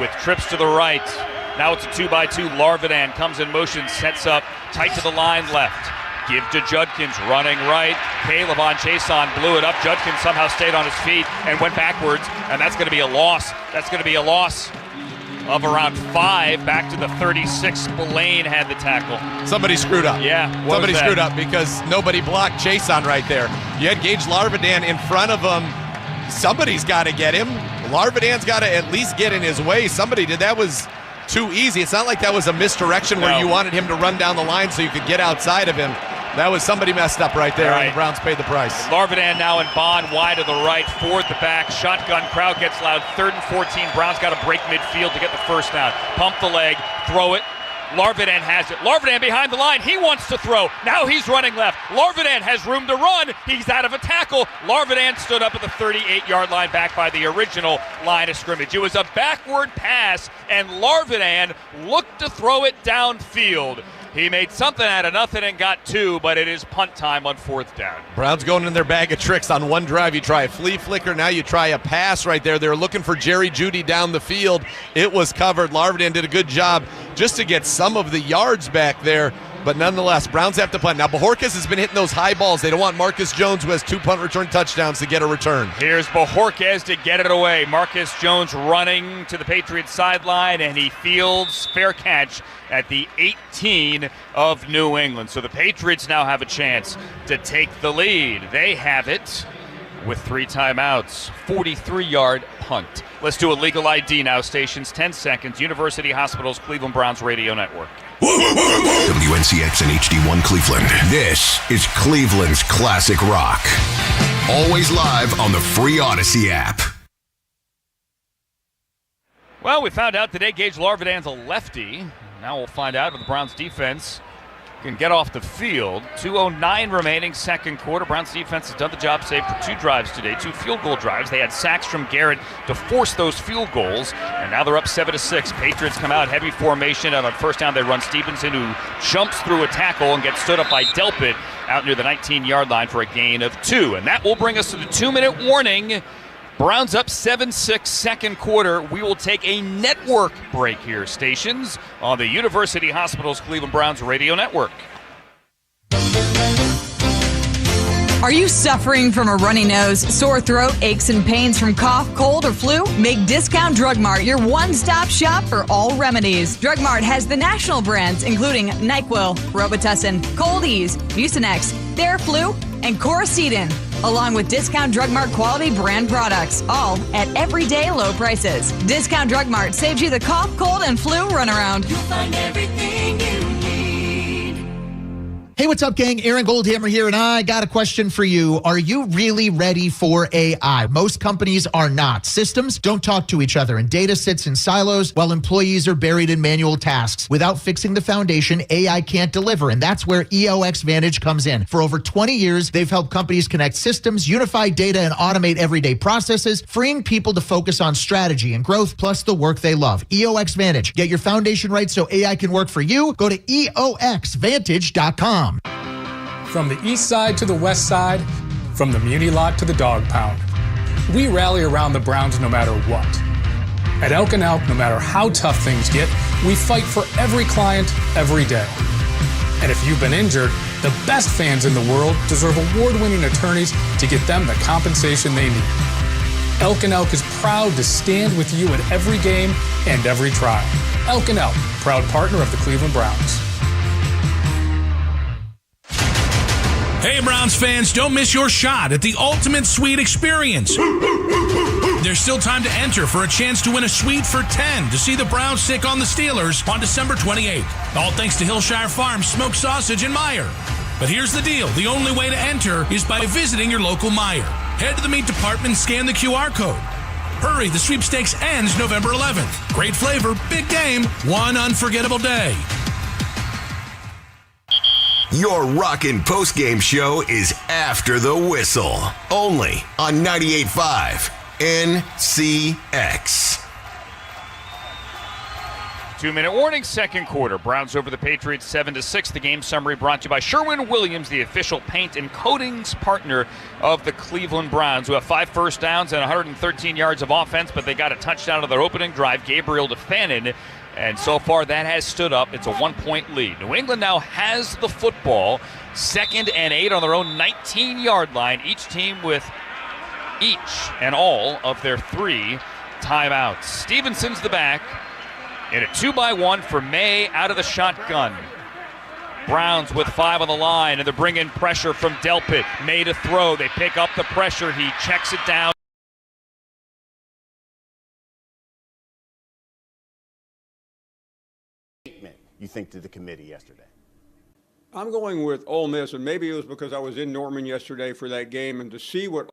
with trips to the right. Now it's a 2-by-2. Larvidan comes in motion, sets up tight to the line left. Give to Judkins, running right. Caleb on Chason blew it up. Judkins somehow stayed on his feet and went backwards, and that's going to be a loss. That's going to be a loss of around 5 back to the 36. Spillane had the tackle. Somebody screwed up. Yeah. Somebody screwed up because nobody blocked Chason right there. You had Gage Larvidan in front of him. Somebody's got to get him. Larvidan's got to at least get in his way. Somebody did. That was too easy. It's not like that was a misdirection where you wanted him to run down the line so you could get outside of him. That was somebody messed up right there, and the Browns paid the price. Larvidan now in Bond, wide to the right, Ford the back, shotgun, crowd gets loud, 3rd and 14. Browns got to break midfield to get the first down. Pump the leg, throw it. Larvidan has it. Larvidan behind the line. He wants to throw. Now he's running left. Larvidan has room to run. He's out of a tackle. Larvidan stood up at the 38-yard line back by the original line of scrimmage. It was a backward pass, and Larvidan looked to throw it downfield. He made something out of nothing and got 2, but it is punt time on 4th down. Browns going in their bag of tricks. On one drive, you try a flea flicker. Now you try a pass right there. They're looking for Jerry Jeudy down the field. It was covered. Larvidan did a good job just to get some of the yards back there. But nonetheless, Browns have to punt. Now, Bojorquez has been hitting those high balls. They don't want Marcus Jones, who has 2 punt return touchdowns, to get a return. Here's Bojorquez to get it away. Marcus Jones running to the Patriots sideline, and he fields fair catch at the 18 of New England. So the Patriots now have a chance to take the lead. They have it with 3 timeouts. 43-yard punt. Let's do a legal ID now, stations. 10 seconds. University Hospitals, Cleveland Browns Radio Network. WNCX and HD1 Cleveland. This is Cleveland's classic rock. Always live on the free Odyssey app. Well, we found out today Gage Larvidan's a lefty. Now we'll find out if the Browns defense can get off the field. 2:09 remaining, second quarter. Browns defense has done the job, saved for 2 drives today, 2 field goal drives. They had sacks from Garrett to force those field goals, and now they're up 7-6. Patriots come out heavy formation, and on first down they run Stevenson, who jumps through a tackle and gets stood up by Delpit out near the 19-yard line for a gain of 2. And that will bring us to the 2-minute warning. Browns up 7-6, second quarter. We will take a network break here, stations, on the University Hospitals Cleveland Browns Radio Network. Are you suffering from a runny nose, sore throat, aches and pains from cough, cold, or flu? Make Discount Drug Mart your one-stop shop for all remedies. Drug Mart has the national brands, including NyQuil, Robitussin, Cold Ease, Mucinex, Theraflu, and Coricidin, along with Discount Drug Mart quality brand products, all at everyday low prices. Discount Drug Mart saves you the cough, cold, and flu runaround. You'll find everything you need. Hey, what's up, gang? Aaron Goldhammer here, and I got a question for you. Are you really ready for AI? Most companies are not. Systems don't talk to each other, and data sits in silos while employees are buried in manual tasks. Without fixing the foundation, AI can't deliver, and that's where EOX Vantage comes in. For over 20 years, they've helped companies connect systems, unify data, and automate everyday processes, freeing people to focus on strategy and growth, plus the work they love. EOX Vantage. Get your foundation right so AI can work for you. Go to EOXVantage.com. From the east side to the west side, from the Muni Lot to the Dog Pound, we rally around the Browns no matter what. At Elk & Elk, no matter how tough things get, we fight for every client, every day. And if you've been injured, the best fans in the world deserve award-winning attorneys to get them the compensation they need. Elk & Elk is proud to stand with you at every game and every trial. Elk & Elk, proud partner of the Cleveland Browns. Hey, Browns fans, don't miss your shot at the ultimate suite experience. There's still time to enter for a chance to win a suite for 10 to see the Browns take on the Steelers on December 28th. All thanks to Hillshire Farms Smoked Sausage and Meijer. But here's the deal. The only way to enter is by visiting your local Meijer. Head to the meat department and scan the QR code. Hurry, the sweepstakes ends November 11th. Great flavor, big game, one unforgettable day. Your rockin' postgame show is After the Whistle, only on 98.5 NCX. 2-minute warning, second quarter. Browns over the Patriots 7-6. The game summary brought to you by Sherwin-Williams, the official paint and coatings partner of the Cleveland Browns, who have 5 first downs and 113 yards of offense, but they got a touchdown of their opening drive, Gabriel to Fannin. And so far, that has stood up. It's a 1-point lead. New England now has the football, 2nd and 8 on their own 19-yard line. Each team with each and all of their 3 timeouts. Stevenson's the back in a 2-by-1 for May out of the shotgun. Browns with 5 on the line, and they're bringing pressure from Delpit. May to throw. They pick up the pressure. He checks it down. You think to the committee yesterday? I'm going with Ole Miss, and maybe it was because I was in Norman yesterday for that game, and to see what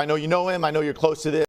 I know you know him. I know you're close to this.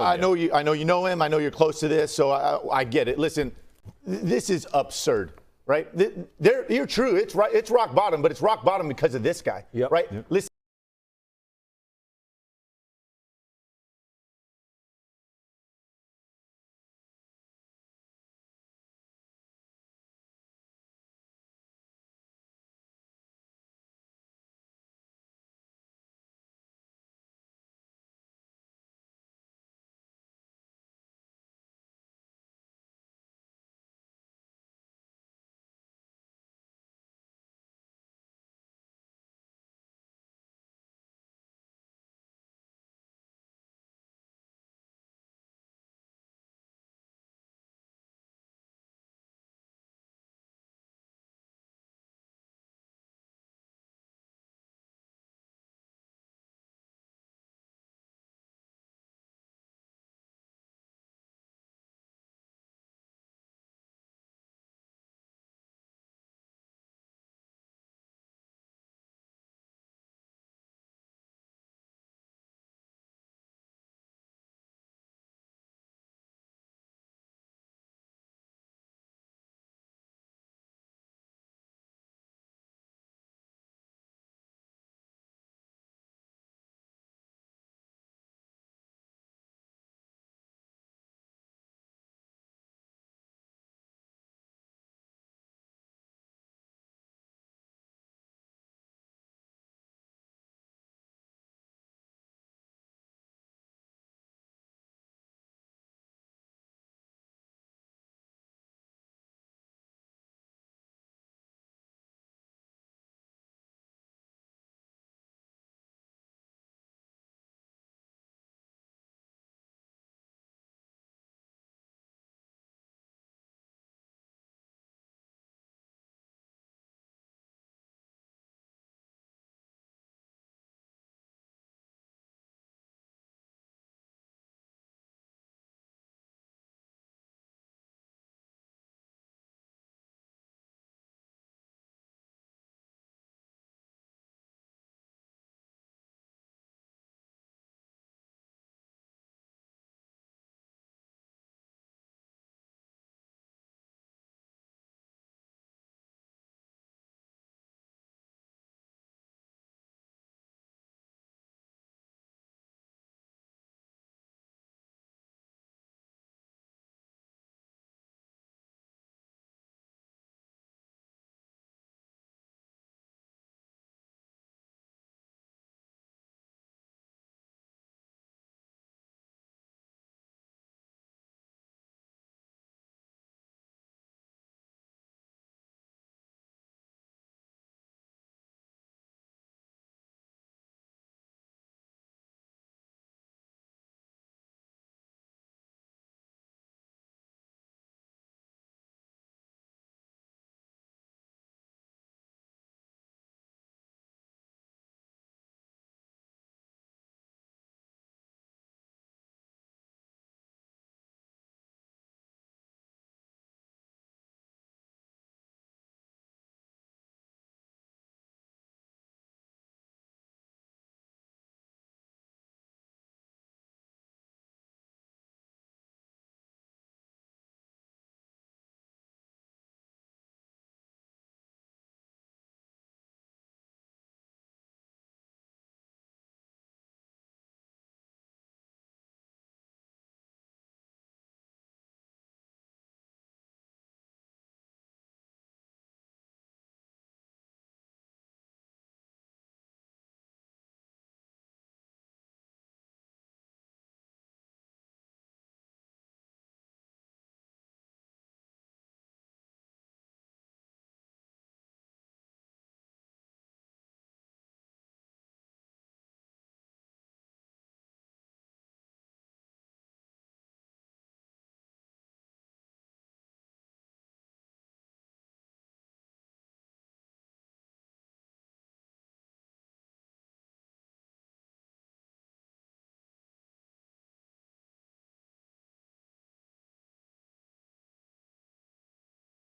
I know you. I know you know him. I know you're close to this, so I get it. Listen, this is absurd, right? You're true. It's right. It's rock bottom, but it's rock bottom because of this guy, right? Yep. Listen.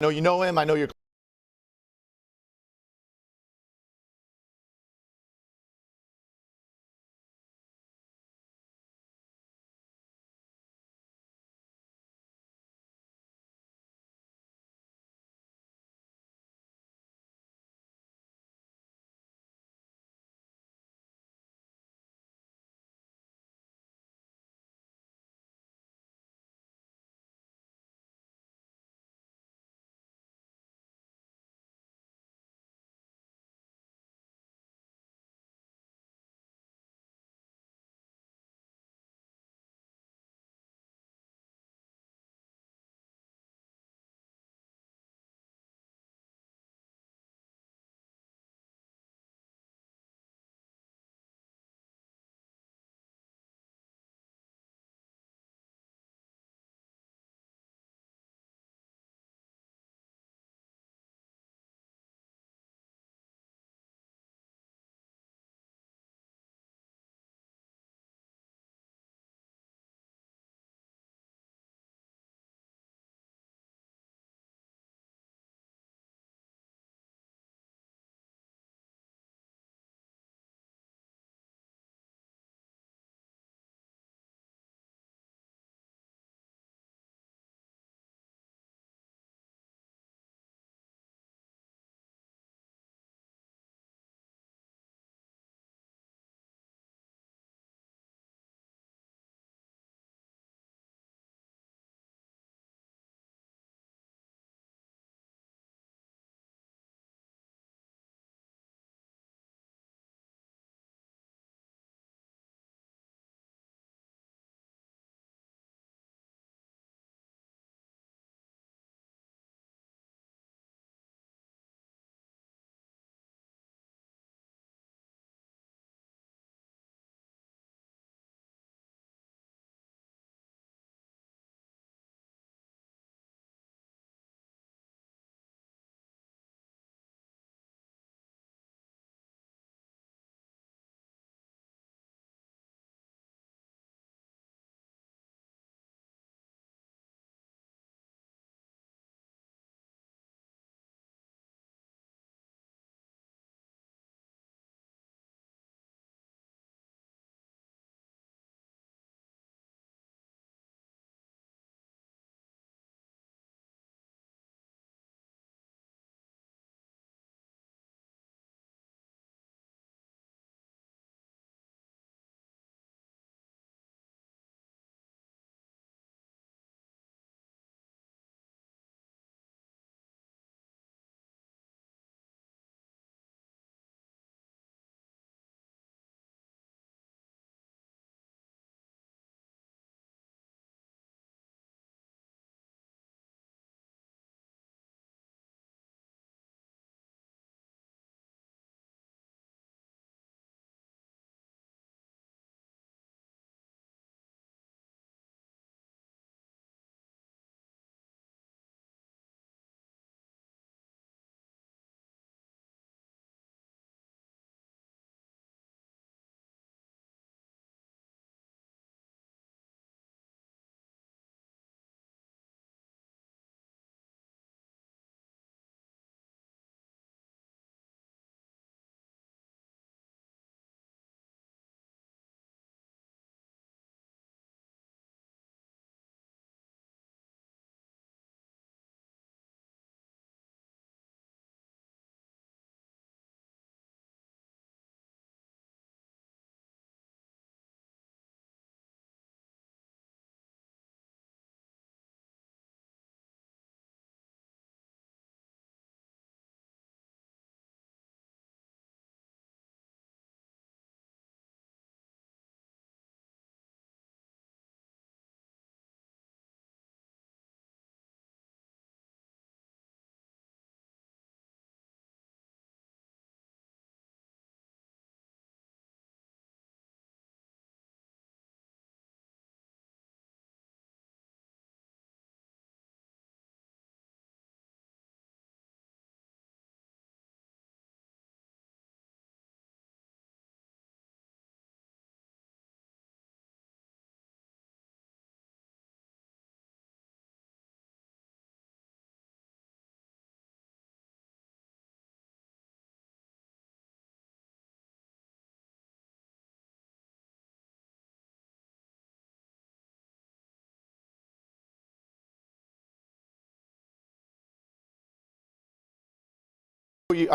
I know you know him. I know you're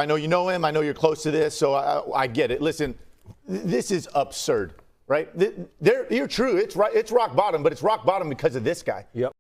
know you know him. I know you're close to this, so I get it. Listen, this is absurd, right? You're true. It's right. It's rock bottom, but it's rock bottom because of this guy. Yep.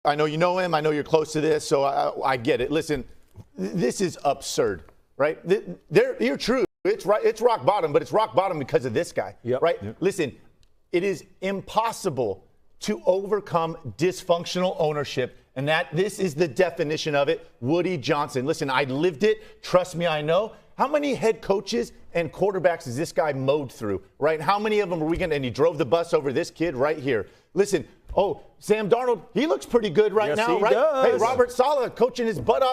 I know you know him. I know you're close to this, so I get it. Listen, this is absurd, right? You're true. It's right. It's rock bottom, but it's rock bottom because of this guy, right? Yep. Listen, it is impossible to overcome dysfunctional ownership, and this is the definition of it. Woody Johnson. Listen, I lived it. Trust me, I know. How many head coaches and quarterbacks is this guy mowed through, right? How many of them are we going to, and he drove the bus over this kid right here. Listen, Sam Darnold, he looks pretty good right now, right? Does. Hey, Robert Saleh coaching his butt off.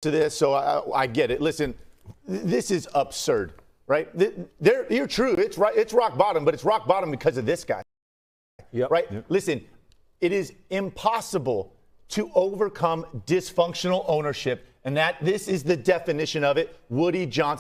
To this, so I get it. Listen, this is absurd, right? You're true. It's right. It's rock bottom, but it's rock bottom because of this guy. Right? Listen, it is impossible to overcome dysfunctional ownership, and this is the definition of it. Woody Johnson.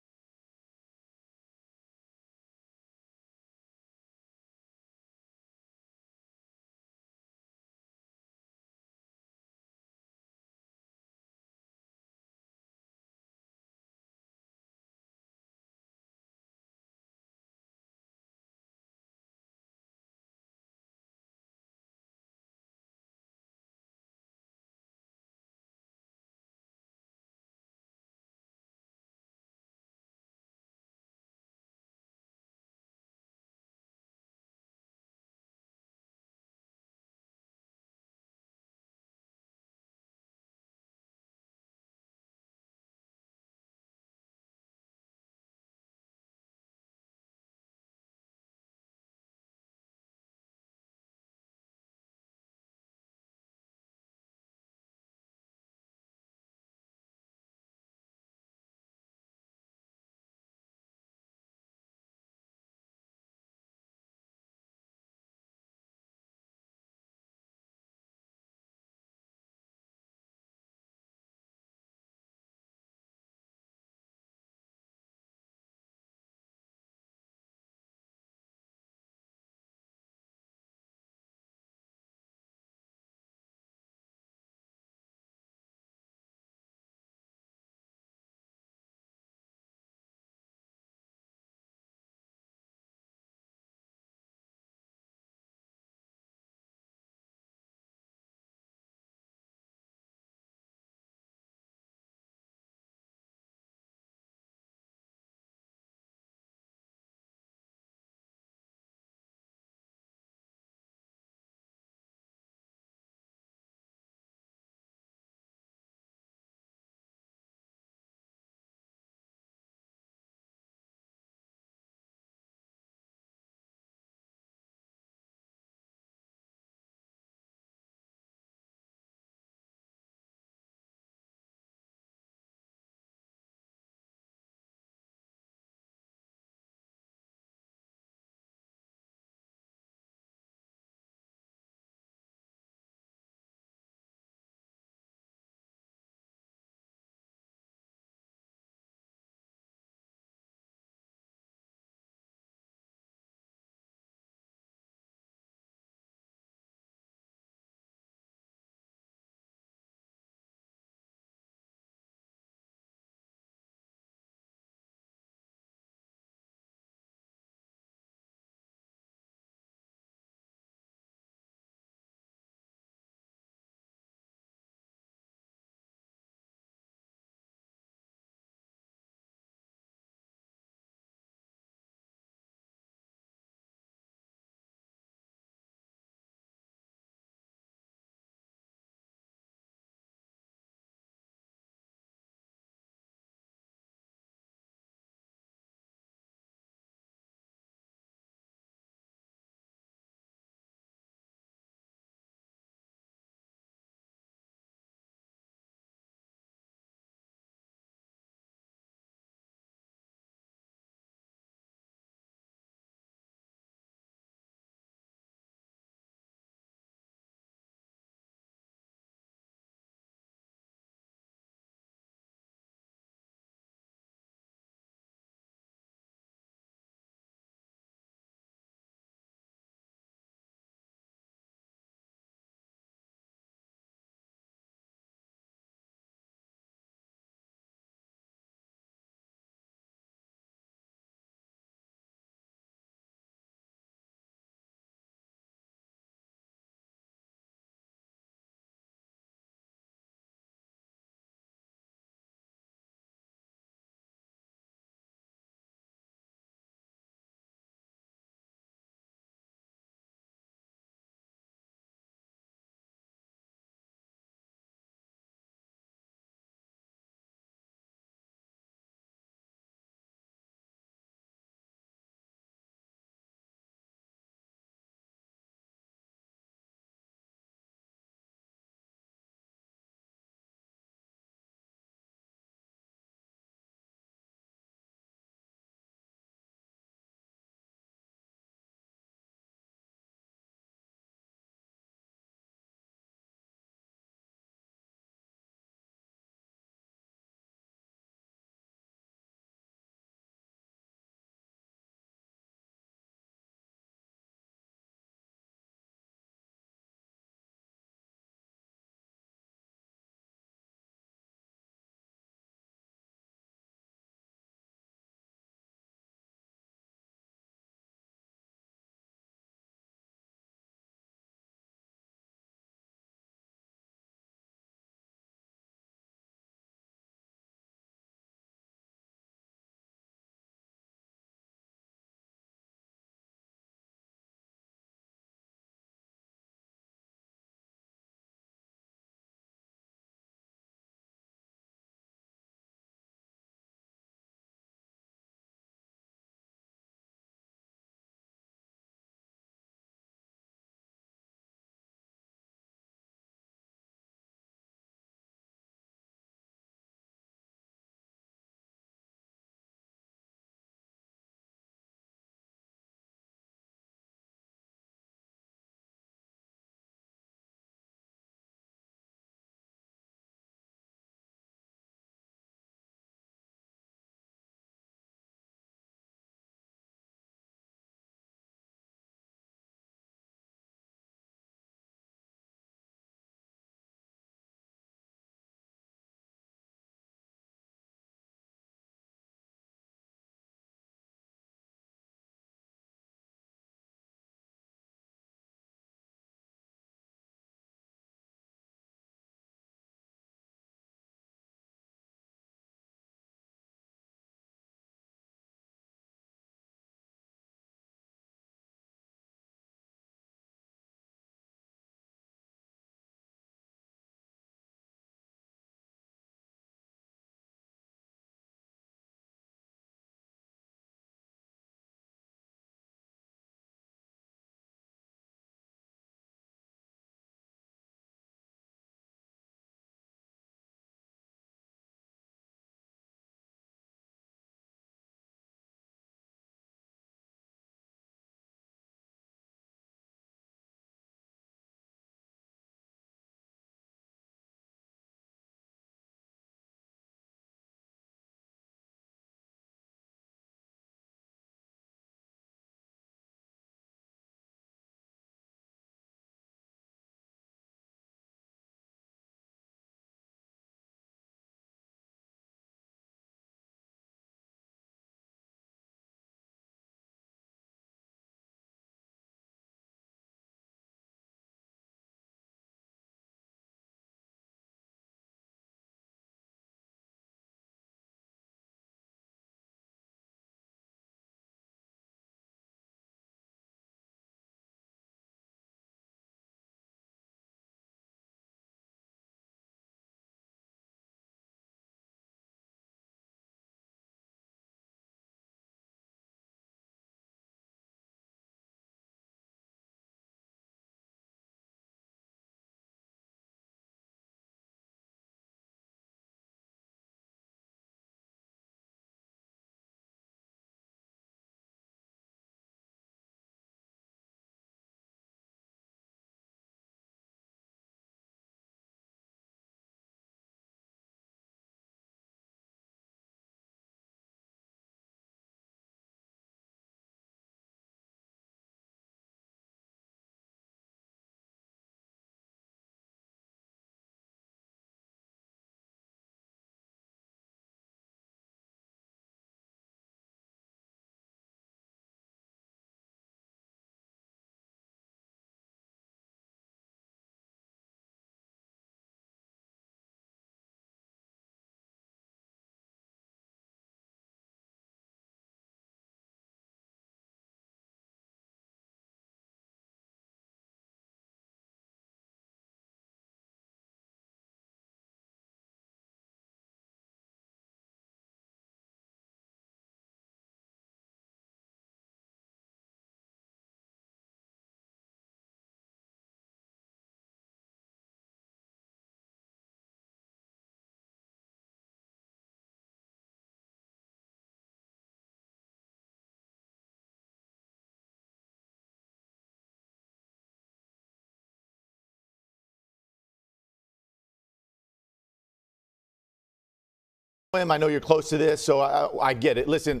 him. I know you're close to this, so I get it. Listen,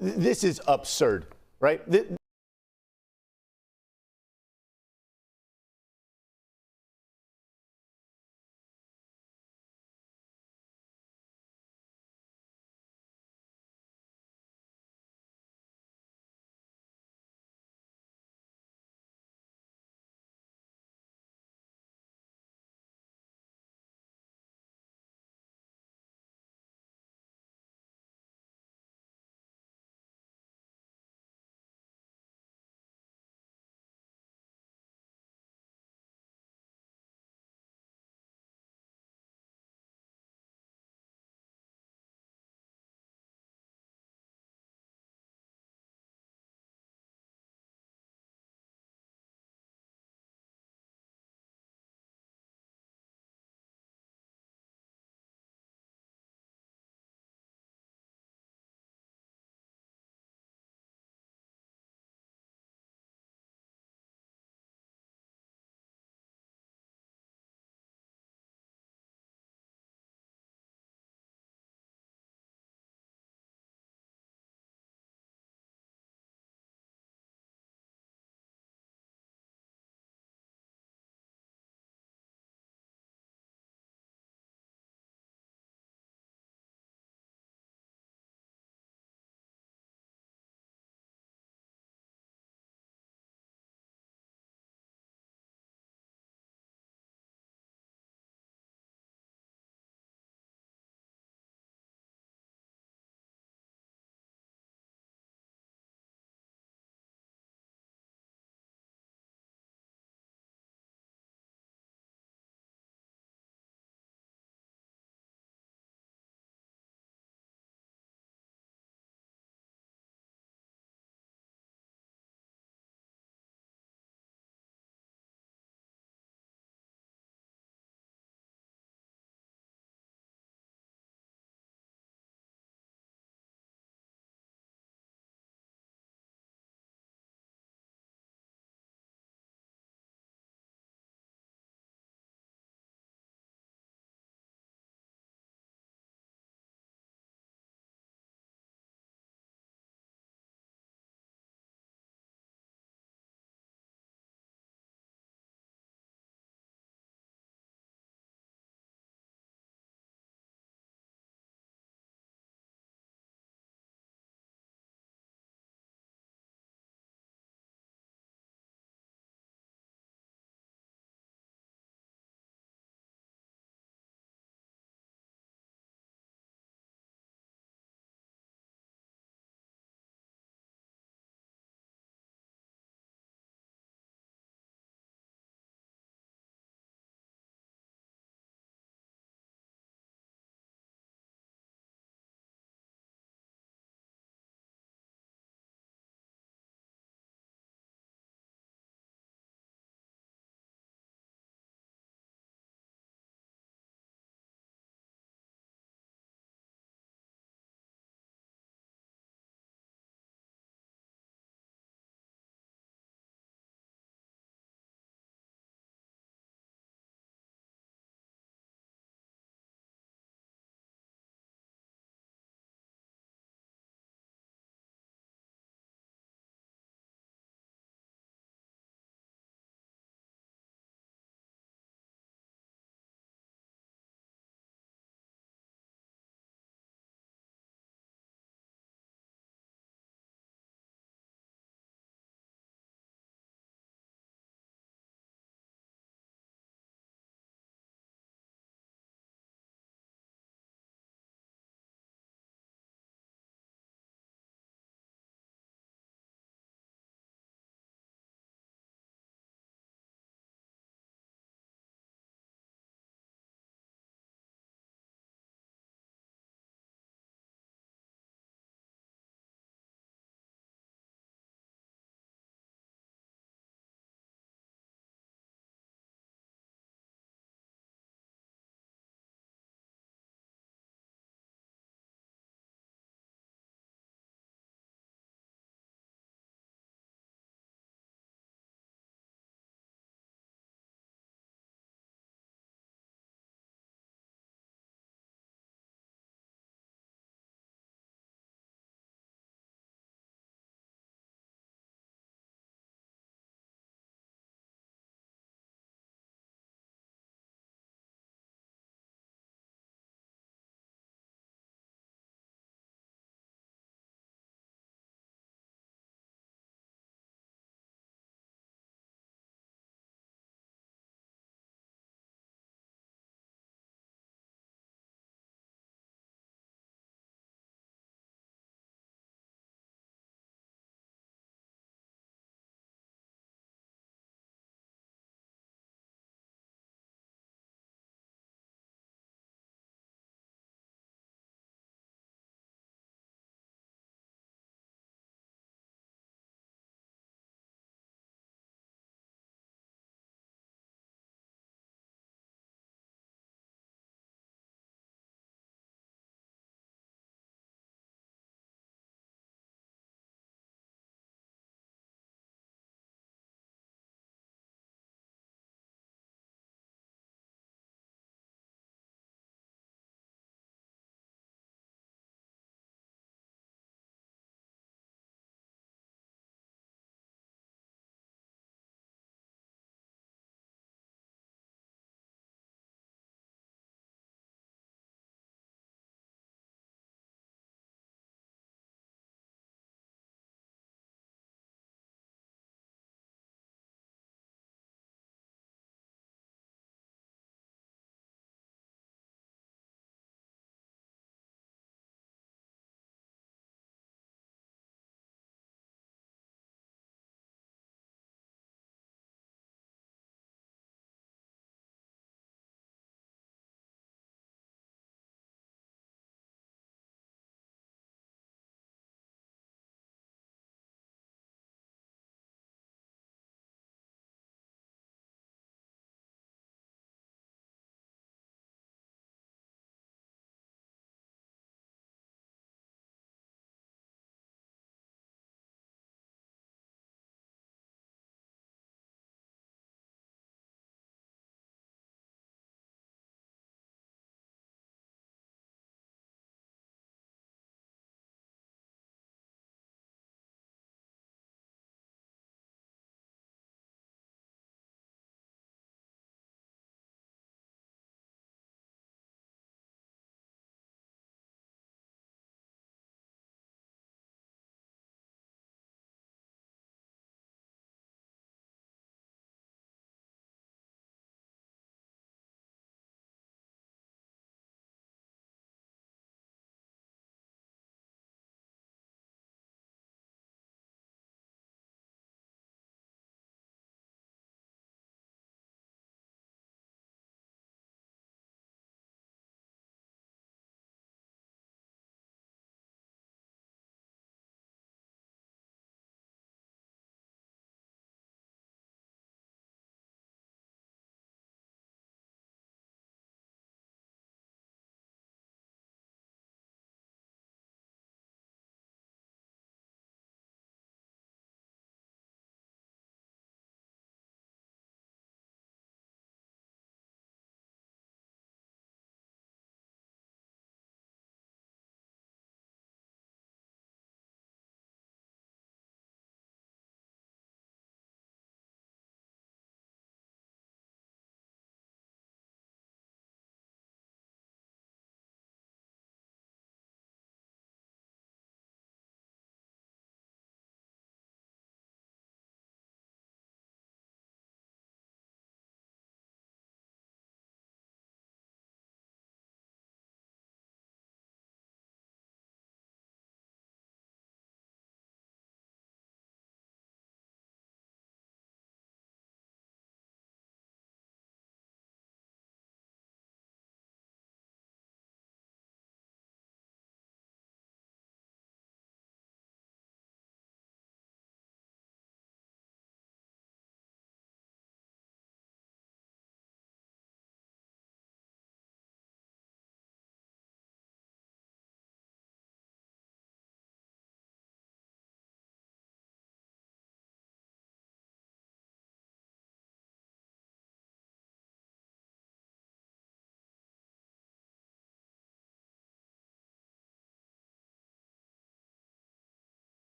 this is absurd, right?